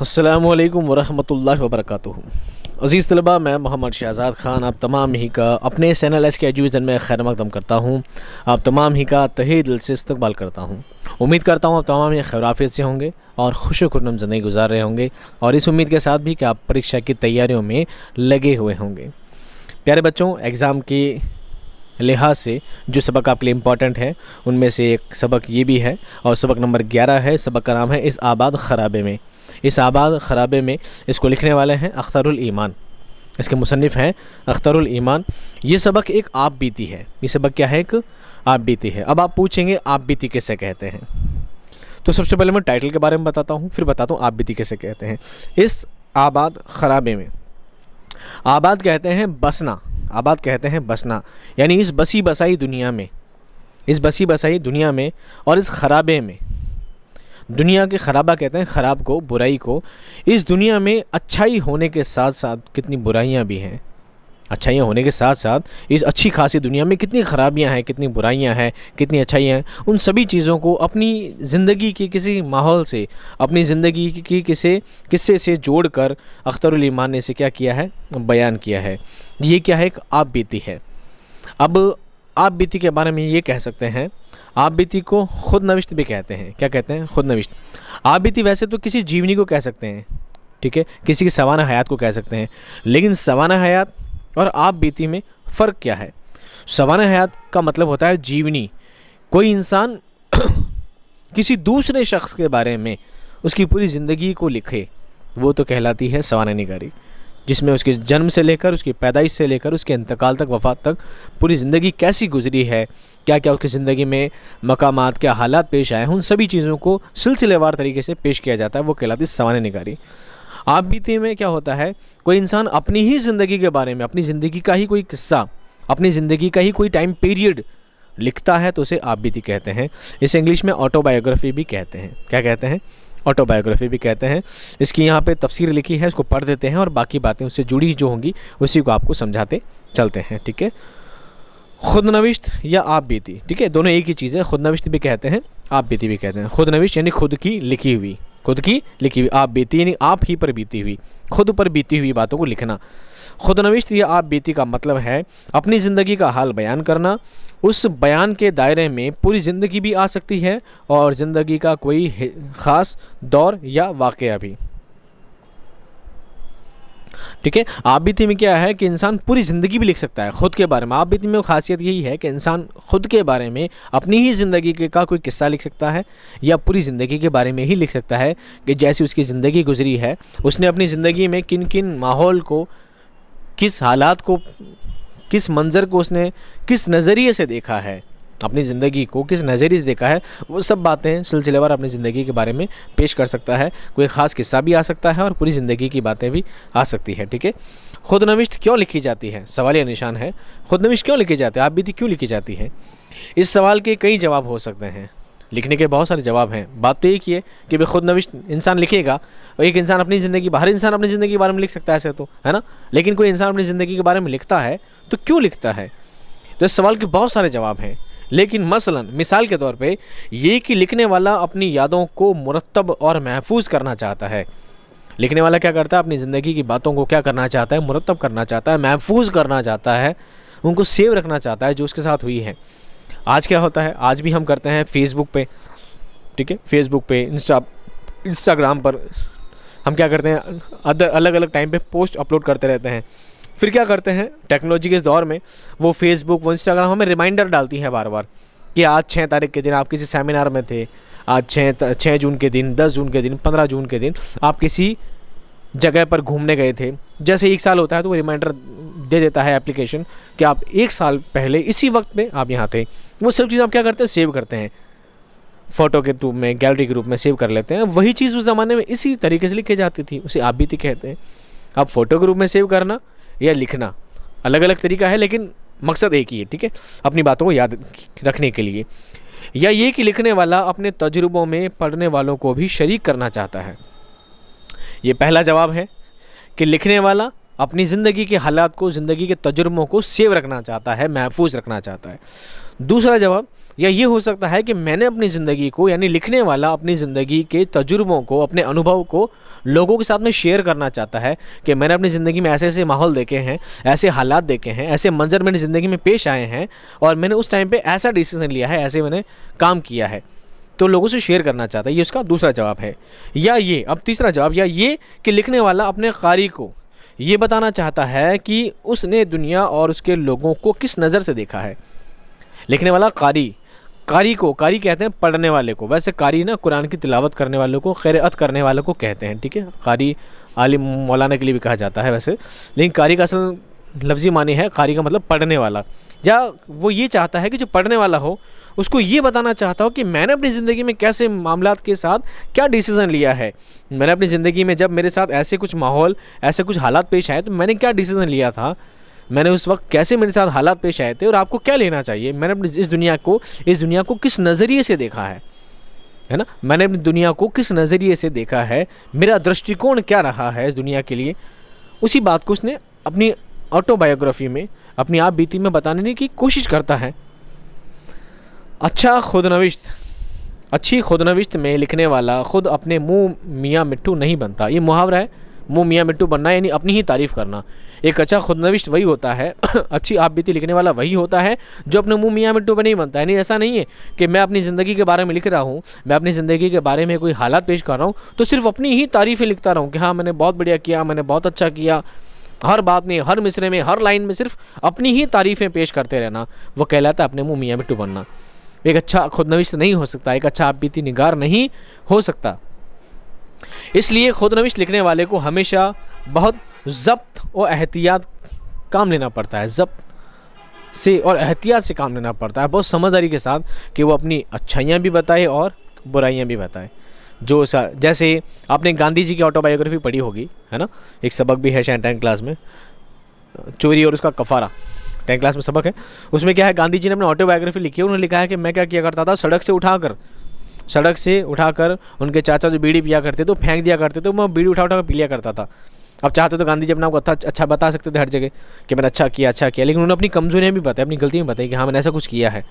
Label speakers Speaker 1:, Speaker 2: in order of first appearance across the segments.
Speaker 1: अस्सलामुअलैकुम वरहमतुल्लाहि वबरकातुहू। अज़ीज़ तलबा, मैं मोहम्मद शहज़ाद ख़ान आप तमाम ही का अपने चैनल एस के एजुकेशन में खैर मक़दम करता हूँ। आप तमाम ही का तहे दिल से इस्तक़बाल करता हूँ। उम्मीद करता हूँ आप तमाम ही खैराफ़ियत से होंगे और खुश खुर्रम ज़िंदगी गुजार रहे होंगे, और इस उम्मीद के साथ भी कि आप परीक्षा की तैयारियों में लगे हुए होंगे। प्यारे बच्चों, एग्ज़ाम के लिहाज से जो सबक आपके लिए इम्पॉर्टेंट है उनमें से एक सबक ये भी है, और सबक नंबर 11 है। सबक का नाम है इस आबाद ख़राबे में। इस आबाद ख़राबे में इसको लिखने वाले हैं अख्तरुल ईमान, इसके मुसन्निफ़ हैं अख्तरुल ईमान। ये सबक एक आप बीती है। ये सबक क्या है? एक आप बीती है। अब आप पूछेंगे आप बीती किसे कहते हैं, तो सबसे पहले मैं टाइटल के बारे में बताता हूँ, फिर बताता हूँ आप बीती किसे कहते हैं। इस आबाद ख़राबे में आबाद कहते हैं बसना, आबाद कहते हैं बसना, यानी इस बसी बसाई दुनिया में, इस बसी बसाई दुनिया में और इस ख़राबे में। दुनिया के ख़राबा कहते हैं ख़राब को, बुराई को। इस दुनिया में अच्छाई होने के साथ साथ कितनी बुराइयां भी हैं। अच्छाइयाँ होने के साथ साथ इस अच्छी खासी दुनिया में कितनी ख़राबियां हैं, कितनी बुराइयां हैं, कितनी अच्छाइयाँ हैं। उन सभी चीज़ों को अपनी ज़िंदगी के किसी माहौल से, अपनी ज़िंदगी की किस्से से जोड़कर अख्तरुल ईमान ने इसे क्या किया है? बयान किया है। ये क्या है? एक आप बीती है। अब आप बीती के बारे में ये कह सकते हैं, आप बीती को खुद नविश्त भी कहते हैं। क्या कहते हैं? खुद नविश्त। आप बीती वैसे तो किसी जीवनी को कह सकते हैं, ठीक है, किसी की सवाना हयात को कह सकते हैं, लेकिन सवाना हयात और आप बीती में फ़र्क क्या है? सवाना हयात का मतलब होता है जीवनी। कोई इंसान किसी दूसरे शख्स के बारे में उसकी पूरी ज़िंदगी को लिखे, वो तो कहलाती है सवाना निगारी, जिसमें उसके जन्म से लेकर, उसकी पैदाइश से लेकर उसके इंतकाल तक, वफ़ात तक पूरी ज़िंदगी कैसी गुजरी है, क्या क्या उसकी ज़िंदगी में मकामात, क्या हालात पेश आए हैं, उन सभी चीज़ों को सिलसिलेवार तरीके से पेश किया जाता है। वो कहलाती है सवाना निगारी। आप बीती में क्या होता है? कोई इंसान अपनी ही ज़िंदगी के बारे में, अपनी ज़िंदगी का ही कोई किस्सा, अपनी ज़िंदगी का ही कोई टाइम पीरियड लिखता है, तो उसे आप बीती कहते हैं। इसे इंग्लिश में ऑटोबायोग्राफी भी कहते हैं। क्या कहते हैं? ऑटोबायोग्राफी भी कहते हैं। इसकी यहाँ पे तफसीर लिखी है, इसको पढ़ देते हैं और बाकी बातें उससे जुड़ी जो होंगी उसी को आपको समझाते चलते हैं, ठीक है। खुद नविश्त या आप बीती, ठीक है, दोनों एक ही चीज़ है। खुद नविश्त भी कहते हैं, आप बीती भी कहते हैं। खुद नविश्त यानी खुद की लिखी हुई, खुद की लिखी हुई। आप बीती यानी आप ही पर बीती हुई, खुद पर बीती हुई बातों को लिखना। खुद नविश्त या आप बीती का मतलब है अपनी ज़िंदगी का हाल बयान करना। उस बयान के दायरे में पूरी ज़िंदगी भी आ सकती है और ज़िंदगी का कोई ख़ास दौर या वाक़या भी, ठीक है। आप बीती में क्या है कि इंसान पूरी ज़िंदगी भी लिख सकता है खुद के बारे में। आप बीती में खासियत यही है कि इंसान खुद के बारे में, अपनी ही ज़िंदगी का कोई किस्सा लिख सकता है या पूरी ज़िंदगी के बारे में ही लिख सकता है कि जैसी उसकी ज़िंदगी गुजरी है, उसने अपनी ज़िंदगी में किन किन माहौल को, किस हालात को, किस मंज़र को उसने किस नज़रिए से देखा है, अपनी ज़िंदगी को किस नज़रिए से देखा है, वो सब बातें सिलसिलेवार अपनी ज़िंदगी के बारे में पेश कर सकता है। कोई ख़ास किस्सा भी आ सकता है और पूरी ज़िंदगी की बातें भी आ सकती है, ठीक है। खुद नविश्त क्यों लिखी जाती है? सवाल या निशान है, खुद नविश्त क्यों लिखी जाती है, आप बीती क्यों लिखी जाती है? इस सवाल के कई जवाब हो सकते हैं, लिखने के बहुत सारे जवाब हैं। बात तो एक ही है कि भाई खुद नविश्त इंसान लिखेगा, एक इंसान अपनी ज़िंदगी, हर इंसान अपनी ज़िंदगी के बारे में लिख सकता है, ऐसे तो है ना, लेकिन कोई इंसान अपनी ज़िंदगी के बारे में लिखता है तो क्यों लिखता है? तो इस सवाल के बहुत सारे जवाब हैं, लेकिन मसलन मिसाल के तौर पे ये कि लिखने वाला अपनी यादों को मुरतब और महफूज करना चाहता है। लिखने वाला क्या करता है? अपनी ज़िंदगी की बातों को क्या करना चाहता है? मुरतब करना चाहता है, महफूज करना चाहता है, उनको सेव रखना चाहता है जो उसके साथ हुई है। आज क्या होता है? आज भी हम करते हैं फेसबुक पे, ठीक है, फेसबुक पे, इंस्टाग्राम पर हम क्या करते हैं? अलग अलग टाइम पे पोस्ट अपलोड करते रहते हैं। फिर क्या करते हैं? टेक्नोलॉजी के इस दौर में वो फेसबुक, वो इंस्टाग्राम हमें रिमाइंडर डालती है बार बार कि आज 6 तारीख के दिन आप किसी सेमिनार में थे, आज 6 जून के दिन, 10 जून के दिन, 15 जून के दिन आप किसी जगह पर घूमने गए थे। जैसे 1 साल होता है तो वो रिमाइंडर दे देता है एप्लीकेशन कि आप 1 साल पहले इसी वक्त में आप यहाँ थे। वो सब चीज़ आप क्या करते हैं? सेव करते हैं, फ़ोटो के रूप में, गैलरी के रूप में सेव कर लेते हैं। वही चीज़ उस ज़माने में इसी तरीके से लिखी जाती थी, उसे आप बीती कहते हैं। अब फ़ोटो के रूप में सेव करना या लिखना अलग अलग तरीका है, लेकिन मकसद एक ही है, ठीक है, अपनी बातों को याद रखने के लिए। या ये कि लिखने वाला अपने तजुर्बों में पढ़ने वालों को भी शरीक करना चाहता है। ये पहला जवाब है कि लिखने वाला अपनी ज़िंदगी के हालात को, ज़िंदगी के तजुर्बों को सेव रखना चाहता है, महफूज रखना चाहता है। दूसरा जवाब या ये हो सकता है कि मैंने अपनी ज़िंदगी को, यानी लिखने वाला अपनी ज़िंदगी के तजुर्बों को, अपने अनुभव को लोगों के साथ में शेयर करना चाहता है कि मैंने अपनी ज़िंदगी में ऐसे ऐसे माहौल देखे हैं, ऐसे हालात देखे हैं, ऐसे मंजर मेरी ज़िंदगी में पेश आए हैं और मैंने उस टाइम पे ऐसा डिसीजन लिया है, ऐसे मैंने काम किया है, तो लोगों से शेयर करना चाहता है। ये उसका दूसरा जवाब है। या ये, अब तीसरा जवाब, या ये कि लिखने वाला अपने कारी को ये बताना चाहता है कि उसने दुनिया और उसके लोगों को किस नज़र से देखा है। लिखने वाला कारी कहते हैं पढ़ने वाले को। वैसे कारी ना कुरान की तिलावत करने वालों को, क़िराअत करने वालों को कहते हैं, ठीक है। कारी आलिम मौलाना के लिए भी कहा जाता है वैसे, लेकिन कारी का असल लफ्ज़ी मानी है, कारी का मतलब पढ़ने वाला। या वो ये चाहता है कि जो पढ़ने वाला हो उसको ये बताना चाहता हो कि मैंने अपनी ज़िंदगी में कैसे मामलात के साथ क्या डिसीज़न लिया है, मैंने अपनी ज़िंदगी में जब मेरे साथ ऐसे कुछ माहौल, ऐसे कुछ हालात पेश आए तो मैंने क्या डिसीज़न लिया था, मैंने उस वक्त कैसे मेरे साथ हालात पेश आए थे और आपको क्या लेना चाहिए, मैंने अपनी इस दुनिया को किस नज़रिए से देखा है ना, मैंने अपनी दुनिया को किस नज़रिए से देखा है, मेरा दृष्टिकोण क्या रहा है इस दुनिया के लिए। उसी बात को उसने अपनी ऑटोबायोग्राफी में, अपनी आप बीती में बताने की कोशिश करता है। अच्छी खुदनविश्त में लिखने वाला खुद अपने मुँह मियाँ मिट्ठू नहीं बनता। ये मुहावरा है, मुँह मियाँ मिट्ठू बनना यानी अपनी ही तारीफ़ करना। एक अच्छा खुदनविश्त वही होता है अच्छी आप बीती लिखने वाला वही होता है जो अपने मुँह मियाँ मिट्ठू बने ही बनता है। नहीं, ऐसा नहीं है कि मैं अपनी ज़िंदगी के बारे में लिख रहा हूँ, मैं अपनी ज़िंदगी के बारे में कोई हालात पेश कर रहा हूँ तो सिर्फ अपनी ही तारीफ़ें लिखता रहूँ कि हाँ मैंने बहुत बढ़िया किया, मैंने बहुत अच्छा किया, हर बात में, हर मिसरे में, हर लाइन में सिर्फ अपनी ही तारीफ़ें पेश करते रहना, वो कहलाता है अपने मुँह मियाँ मिट्ठू बनना। एक अच्छा खुदनविश्त नहीं हो सकता, एक अच्छा आप बीती निगार नहीं हो सकता। इसलिए खुदनविश्त लिखने वाले को हमेशा बहुत ज़ब्त और एहतियात काम लेना पड़ता है, ज़ब्त से और एहतियात से काम लेना पड़ता है, बहुत समझदारी के साथ, कि वो अपनी अच्छाइयाँ भी बताए और बुराइयाँ भी बताए। जैसे आपने गांधी जी की ऑटोबायोग्राफी पढ़ी होगी, है ना, एक सबक भी है शायद 10th क्लास में, चोरी और उसका कफ़ारा, 10th क्लास में सबक है। उसमें क्या है, गांधी जी ने अपनी ऑटोबायोग्राफी लिखी है, उन्होंने लिखा है कि मैं क्या किया करता था, सड़क से उठाकर उनके चाचा जो बीड़ी पिया करते तो फेंक दिया करते तो मैं बीड़ी उठा पी लिया करता था। अब चाहते तो गांधी जी अपना अच्छा बता सकते थे हर जगह कि मैंने अच्छा किया, लेकिन उन्होंने अपनी कमजोरियाँ भी बताई, अपनी गलतियाँ भी बताई कि हाँ मैंने ऐसा कुछ किया है।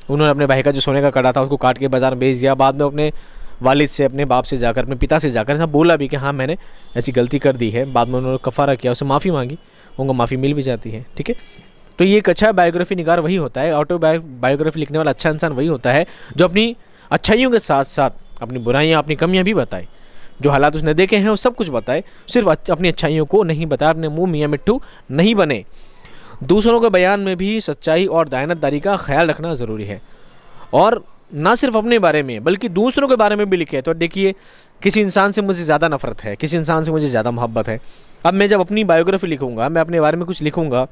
Speaker 1: उन्होंने अपने भाई का जो सोने का कड़ा था उसको काट के बाजार में बेच दिया। बाद में अपने वालिद से, अपने बाप से जाकर, अपने पिता से जाकर ऐसा बोला भी कि हाँ मैंने ऐसी गलती कर दी है। बाद में उन्होंने कफ़ारा किया, उससे माफ़ी मांगी, उनको माफ़ी मिल भी जाती है, ठीक है। तो ये एक अच्छा बायोग्राफी निगार वही होता है, ऑटोबायोग्राफी लिखने वाला अच्छा इंसान वही होता है जो अपनी अच्छाइयों के साथ साथ अपनी बुराइयाँ, अपनी कमियाँ भी बताए, जो हालात उसने देखे हैं वो सब कुछ बताए, सिर्फ अपनी अच्छाइयों को नहीं बताए, अपने मुँह मियाँ मिट्ठू नहीं बने। दूसरों के बयान में भी सच्चाई और दयानतदारी का ख्याल रखना ज़रूरी है, और ना सिर्फ अपने बारे में बल्कि दूसरों के बारे में भी लिखे। तो देखिए, किसी इंसान से मुझे ज़्यादा नफरत है, किसी इंसान से मुझे ज़्यादा मोहब्बत है। अब मैं जब अपनी बायोग्राफी लिखूँगा, मैं अपने बारे में कुछ लिखूँगा,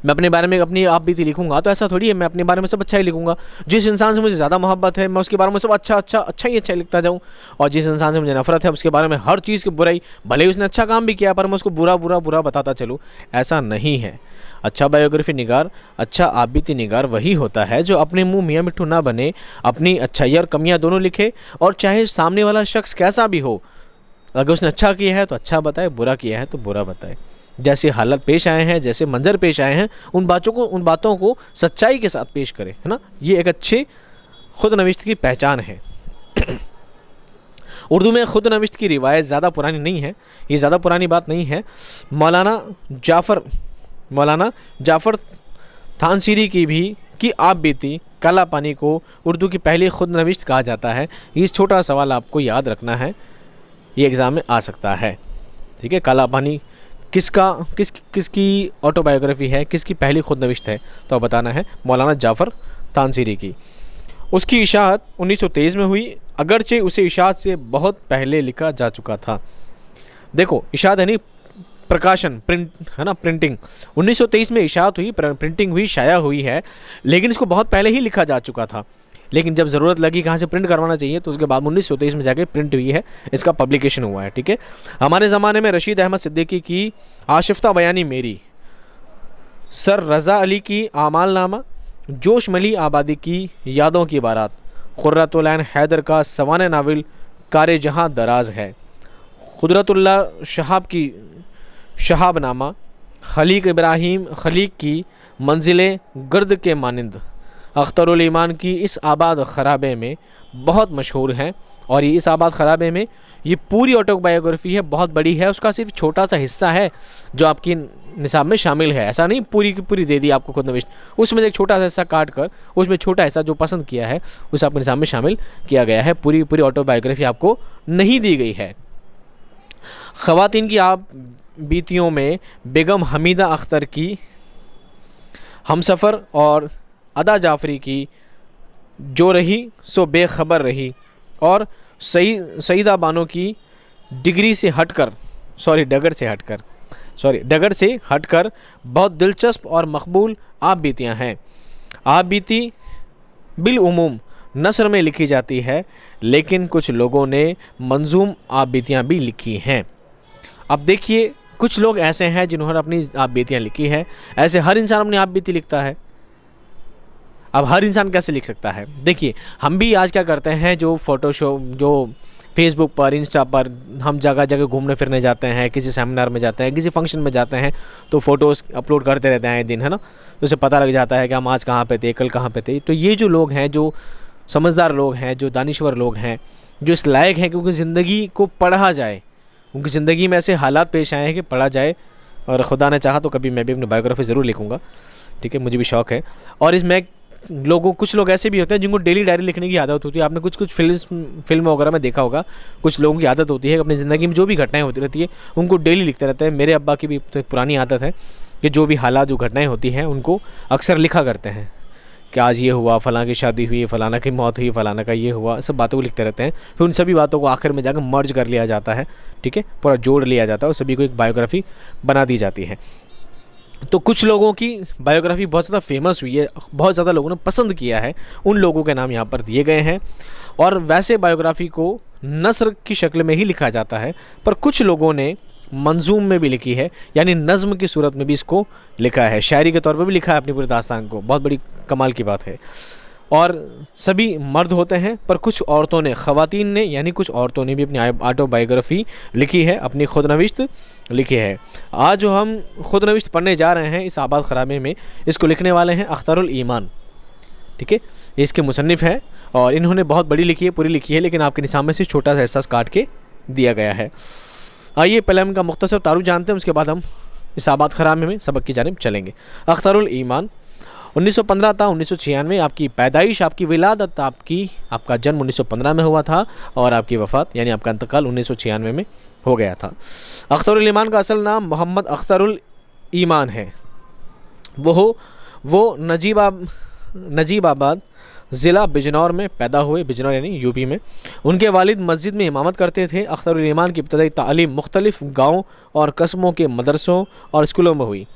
Speaker 1: मैं अपने बारे में अपनी आप बीती लिखूंगा, तो ऐसा थोड़ी है मैं अपने बारे में सब अच्छा ही लिखूंगा। जिस इंसान से मुझे ज़्यादा मोहब्बत है मैं उसके बारे में सब अच्छा ही लिखता जाऊँ, और जिस इंसान से मुझे नफरत है उसके बारे में हर चीज़ की बुराई, भले ही उसने अच्छा काम भी किया पर मैं उसको बुरा बताता चलूँ, ऐसा नहीं है। अच्छा बायोग्राफी निगार, अच्छा आप बीती निगार वही होता है जो अपने मुँह मियाँ मिट्ठू ना बने, अपनी अच्छाई और कमियाँ दोनों लिखे, और चाहे सामने वाला शख्स कैसा भी हो, अगर उसने अच्छा किया है तो अच्छा बताए, बुरा किया है तो बुरा बताए। जैसे हालत पेश आए हैं, जैसे मंजर पेश आए हैं, उन बातों को सच्चाई के साथ पेश करें, है ना। ये एक अच्छे खुदनविश्त की पहचान है। उर्दू में खुदनविश्त की रिवायत ज़्यादा पुरानी नहीं है, ये ज़्यादा पुरानी बात नहीं है। मौलाना जाफ़र थानसीरी की आप बीती काला पानी को उर्दू की पहली खुदनविश्त कहा जाता है। ये छोटा सवाल आपको याद रखना है, ये एग्ज़ाम में आ सकता है, ठीक है। काला पानी किसकी ऑटोबायोग्राफी है, किसकी पहली खुदनविश्त है, तो अब बताना है मौलाना जाफ़र थानसीरी की। उसकी इशाअत 1923 में हुई, अगरचे उसे इशाअत से बहुत पहले लिखा जा चुका था। देखो, इशाअत यानी प्रकाशन, प्रिंट, है ना, प्रिंटिंग। 1923 में इशाअत हुई, प्रिंटिंग हुई, शाया हुई है, लेकिन इसको बहुत पहले ही लिखा जा चुका था। लेकिन जब ज़रूरत लगी कहाँ से प्रिंट करवाना चाहिए, तो उसके बाद 1923 में जाके प्रिंट हुई है, इसका पब्लिकेशन हुआ है, ठीक है। हमारे ज़माने में रशीद अहमद सिद्दीकी की आशिफ्ता बयानी मेरी, सर रज़ा अली की आमालनामा, जोश मली आबादी की यादों की बारात, खुर्रतुल ऐन हैदर का सवाने नावल कारे जहाँ दराज है, कुदरतुल्लाह शहाब की शहाबनामा, खलीक इब्राहिम खलीक की मंजिलें गर्द के मानिंद अख्तरुल ईमान की इस आबाद खराबे में बहुत मशहूर हैं। और ये इस आबाद खराबे में ये पूरी ऑटोबायोग्राफी है, बहुत बड़ी है, उसका सिर्फ छोटा सा हिस्सा है जो आपकी निसाब में शामिल है। ऐसा नहीं पूरी की पूरी दे दी आपको खुद नविश्त, उसमें एक छोटा सा हिस्सा काट कर उसमें छोटा हिस्सा जो पसंद किया है उसे आपके निसाब में शामिल किया गया है। पूरी पूरी ऑटोबायोग्राफी आपको नहीं दी गई है। ख़वातीन की आप बीतियों में बेगम हमीदा अख्तर की हमसफ़र और अदा जाफरी की जो रही सो बेखबर रही और सईदा बानो की डगर से हटकर बहुत दिलचस्प और मकबूल आप बीतियाँ हैं। आप बीती बिलउमूम नस्र में लिखी जाती है, लेकिन कुछ लोगों ने मंजूम आप बीतियाँ भी लिखी हैं। अब देखिए, कुछ लोग ऐसे हैं जिन्होंने अपनी आप बीतियाँ लिखी है। ऐसे हर इंसान अपनी आप बीती लिखता है। अब हर इंसान कैसे लिख सकता है? देखिए, हम भी आज क्या करते हैं, जो फ़ोटोशॉप, जो फेसबुक पर, इंस्टा पर हम जगह जगह घूमने फिरने जाते हैं, किसी सेमिनार में जाते हैं, किसी फंक्शन में जाते हैं, तो फ़ोटोज़ अपलोड करते रहते हैं दिन, है ना। तो उसे पता लग जाता है कि हम आज कहाँ पे थे, कल कहाँ पे थे। तो ये जो लोग हैं, जो समझदार लोग हैं, जो दानिश्वर लोग हैं, जो इस लायक हैं कि उनकी ज़िंदगी को पढ़ा जाए, उनकी ज़िंदगी में ऐसे हालात पेश आए हैं कि पढ़ा जाए, और ख़ुदा ने चाहा तो कभी मैं भी अपनी बायोग्राफी ज़रूर लिखूँगा, ठीक है, मुझे भी शौक़ है। और इसमें कुछ लोग ऐसे भी होते हैं जिनको डेली डायरी लिखने की आदत होती है। आपने कुछ फिल्म वगैरह में देखा होगा, कुछ लोगों की आदत होती है अपनी ज़िंदगी में जो भी घटनाएं होती रहती है उनको डेली लिखते रहते हैं। मेरे अब्बा की भी तो एक पुरानी आदत है कि जो भी हालात, जो घटनाएं होती हैं उनको अक्सर लिखा करते हैं कि आज ये हुआ, फ़लाँ की शादी हुई, फ़लाना की मौत हुई, फ़लाना का ये हुआ, सब बातों को लिखते रहते हैं। फिर उन सभी बातों को आखिर में जाकर मर्ज कर लिया जाता है, ठीक है, पूरा जोड़ लिया जाता है और सभी को एक बायोग्राफी बना दी जाती है। तो कुछ लोगों की बायोग्राफी बहुत ज़्यादा फेमस हुई है, बहुत ज़्यादा लोगों ने पसंद किया है, उन लोगों के नाम यहाँ पर दिए गए हैं। और वैसे बायोग्राफी को नस्र की शक्ल में ही लिखा जाता है, पर कुछ लोगों ने मंजूम में भी लिखी है, यानी नज़्म की सूरत में भी इसको लिखा है, शायरी के तौर पर भी लिखा है अपनी पूरी दास्तान को। बहुत बड़ी कमाल की बात है। और सभी मर्द होते हैं, पर कुछ औरतों ने, ख़वातीन ने, यानी कुछ औरतों ने भी अपनी ऑटोबायोग्राफी लिखी है, अपनी खुदनविश्त लिखी है। आज जो हम खुदनविश्त पढ़ने जा रहे हैं इस आबाद खराबे में, इसको लिखने वाले हैं अख्तरुल ईमान, ठीक है, ये इसके मुसन्निफ़ हैं और इन्होंने बहुत बड़ी लिखी है, पूरी लिखी है, लेकिन आपके निसाब में से छोटा सा हिस्सा काट के दिया गया है। आइए पहले हम इनका मुख्तसर तारुफ जानते हैं, उसके बाद हम इस आबाद खराबे में सबक की जानिब चलेंगे। अख्तरुल ईमान 1915 था, 1996 आपकी पैदाइश, आपकी विलादत, आपका जन्म 1915 में हुआ था और आपकी वफ़ात यानी आपका इंतकाल 1996 में हो गया था। अख्तरुल ईमान का असल नाम मोहम्मद अख्तरुल ईमान है। वो नजीबाबाद ज़िला बिजनौर में पैदा हुए, बिजनौर यानी यूपी में। उनके वालिद मस्जिद में इमामत करते थे। अख्तरुल ईमान की इब्तदाई तालीम मुख्तलिफ़ गाँव और कस्बों के मदरसों और स्कूलों में हुई।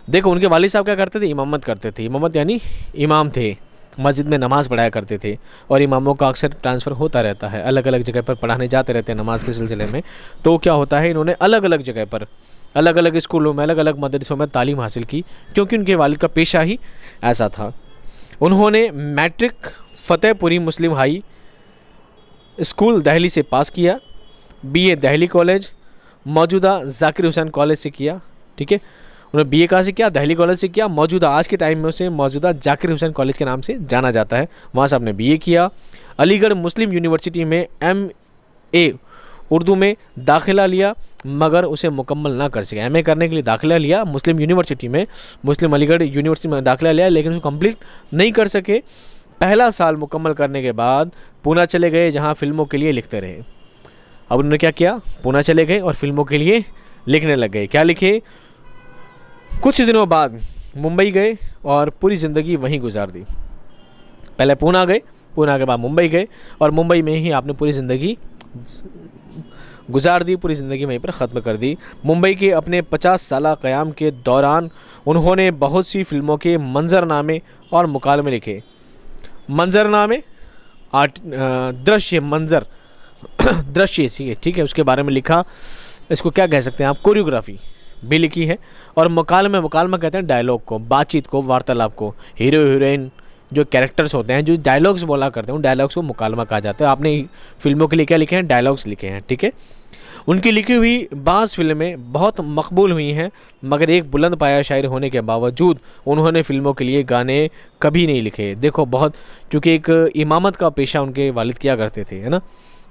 Speaker 1: देखो, उनके वालिद साहब क्या करते थे? इमामत करते थे। इमामत यानी इमाम थे, मस्जिद में नमाज़ पढ़ाया करते थे। और इमामों का अक्सर ट्रांसफ़र होता रहता है, अलग अलग जगह पर पढ़ाने जाते रहते हैं नमाज के सिलसिले में। तो क्या होता है, इन्होंने अलग अलग जगह पर, अलग अलग स्कूलों में, अलग अलग मदरसों में तालीम हासिल की, क्योंकि उनके वालिद का पेशा ही ऐसा था। उन्होंने मैट्रिक फ़तेहपुरी मुस्लिम हाई स्कूल दिल्ली से पास किया। BA दिल्ली कॉलेज, मौजूदा ज़ाकिर हुसैन कॉलेज से किया, ठीक है। उन्होंने BA कहाँ से किया? दिल्ली कॉलेज से किया। मौजूदा, आज के टाइम में उसे मौजूदा ज़ाकिर हुसैन कॉलेज के नाम से जाना जाता है, वहाँ से आपने BA किया। अलीगढ़ मुस्लिम यूनिवर्सिटी में MA उर्दू में दाखिला लिया, मगर उसे मुकम्मल ना कर सके। MA करने के लिए दाखिला लिया मुस्लिम यूनिवर्सिटी में, मुस्लिम अलीगढ़ यूनिवर्सिटी में दाखिला लिया, लेकिन उसे कंप्लीट नहीं कर सके। पहला साल मुकम्मल करने के बाद पूना चले गए, जहाँ फ़िल्मों के लिए लिखते रहे। अब उन्होंने क्या किया? पूना चले गए और फिल्मों के लिए लिखने लग गए। क्या लिखे? कुछ दिनों बाद मुंबई गए और पूरी ज़िंदगी वहीं गुजार दी। पहले पूना गए, पूना के बाद मुंबई गए और मुंबई में ही आपने पूरी ज़िंदगी गुजार दी, पूरी ज़िंदगी वहीं पर ख़त्म कर दी। मुंबई के अपने 50 साला क़याम के दौरान उन्होंने बहुत सी फ़िल्मों के मंजरनामे और मुकालमे लिखे। मंजरनामे दृश्य सी, ठीक है, उसके बारे में लिखा। इसको क्या कह सकते हैं आप? कोरियोग्राफी भी लिखी है। और मुकालमा कहते हैं डायलॉग को, बातचीत को, वार्तालाप को। हीरो हीरोइन जो कैरेक्टर्स होते हैं, जो डायलॉग्स बोला करते हैं, उन डायलॉग्स को मुकालमा कहा जाता है। आपने फिल्मों के लिए क्या लिखे हैं? डायलॉग्स लिखे हैं, ठीक है। उनकी लिखी हुई बाज़ फिल्में बहुत मकबूल हुई हैं, मगर एक बुलंद पाया शायर होने के बावजूद उन्होंने फ़िल्मों के लिए गाने कभी नहीं लिखे। देखो, बहुत, चूँकि एक इमामत का पेशा उनके वालिद किया करते थे, है ना,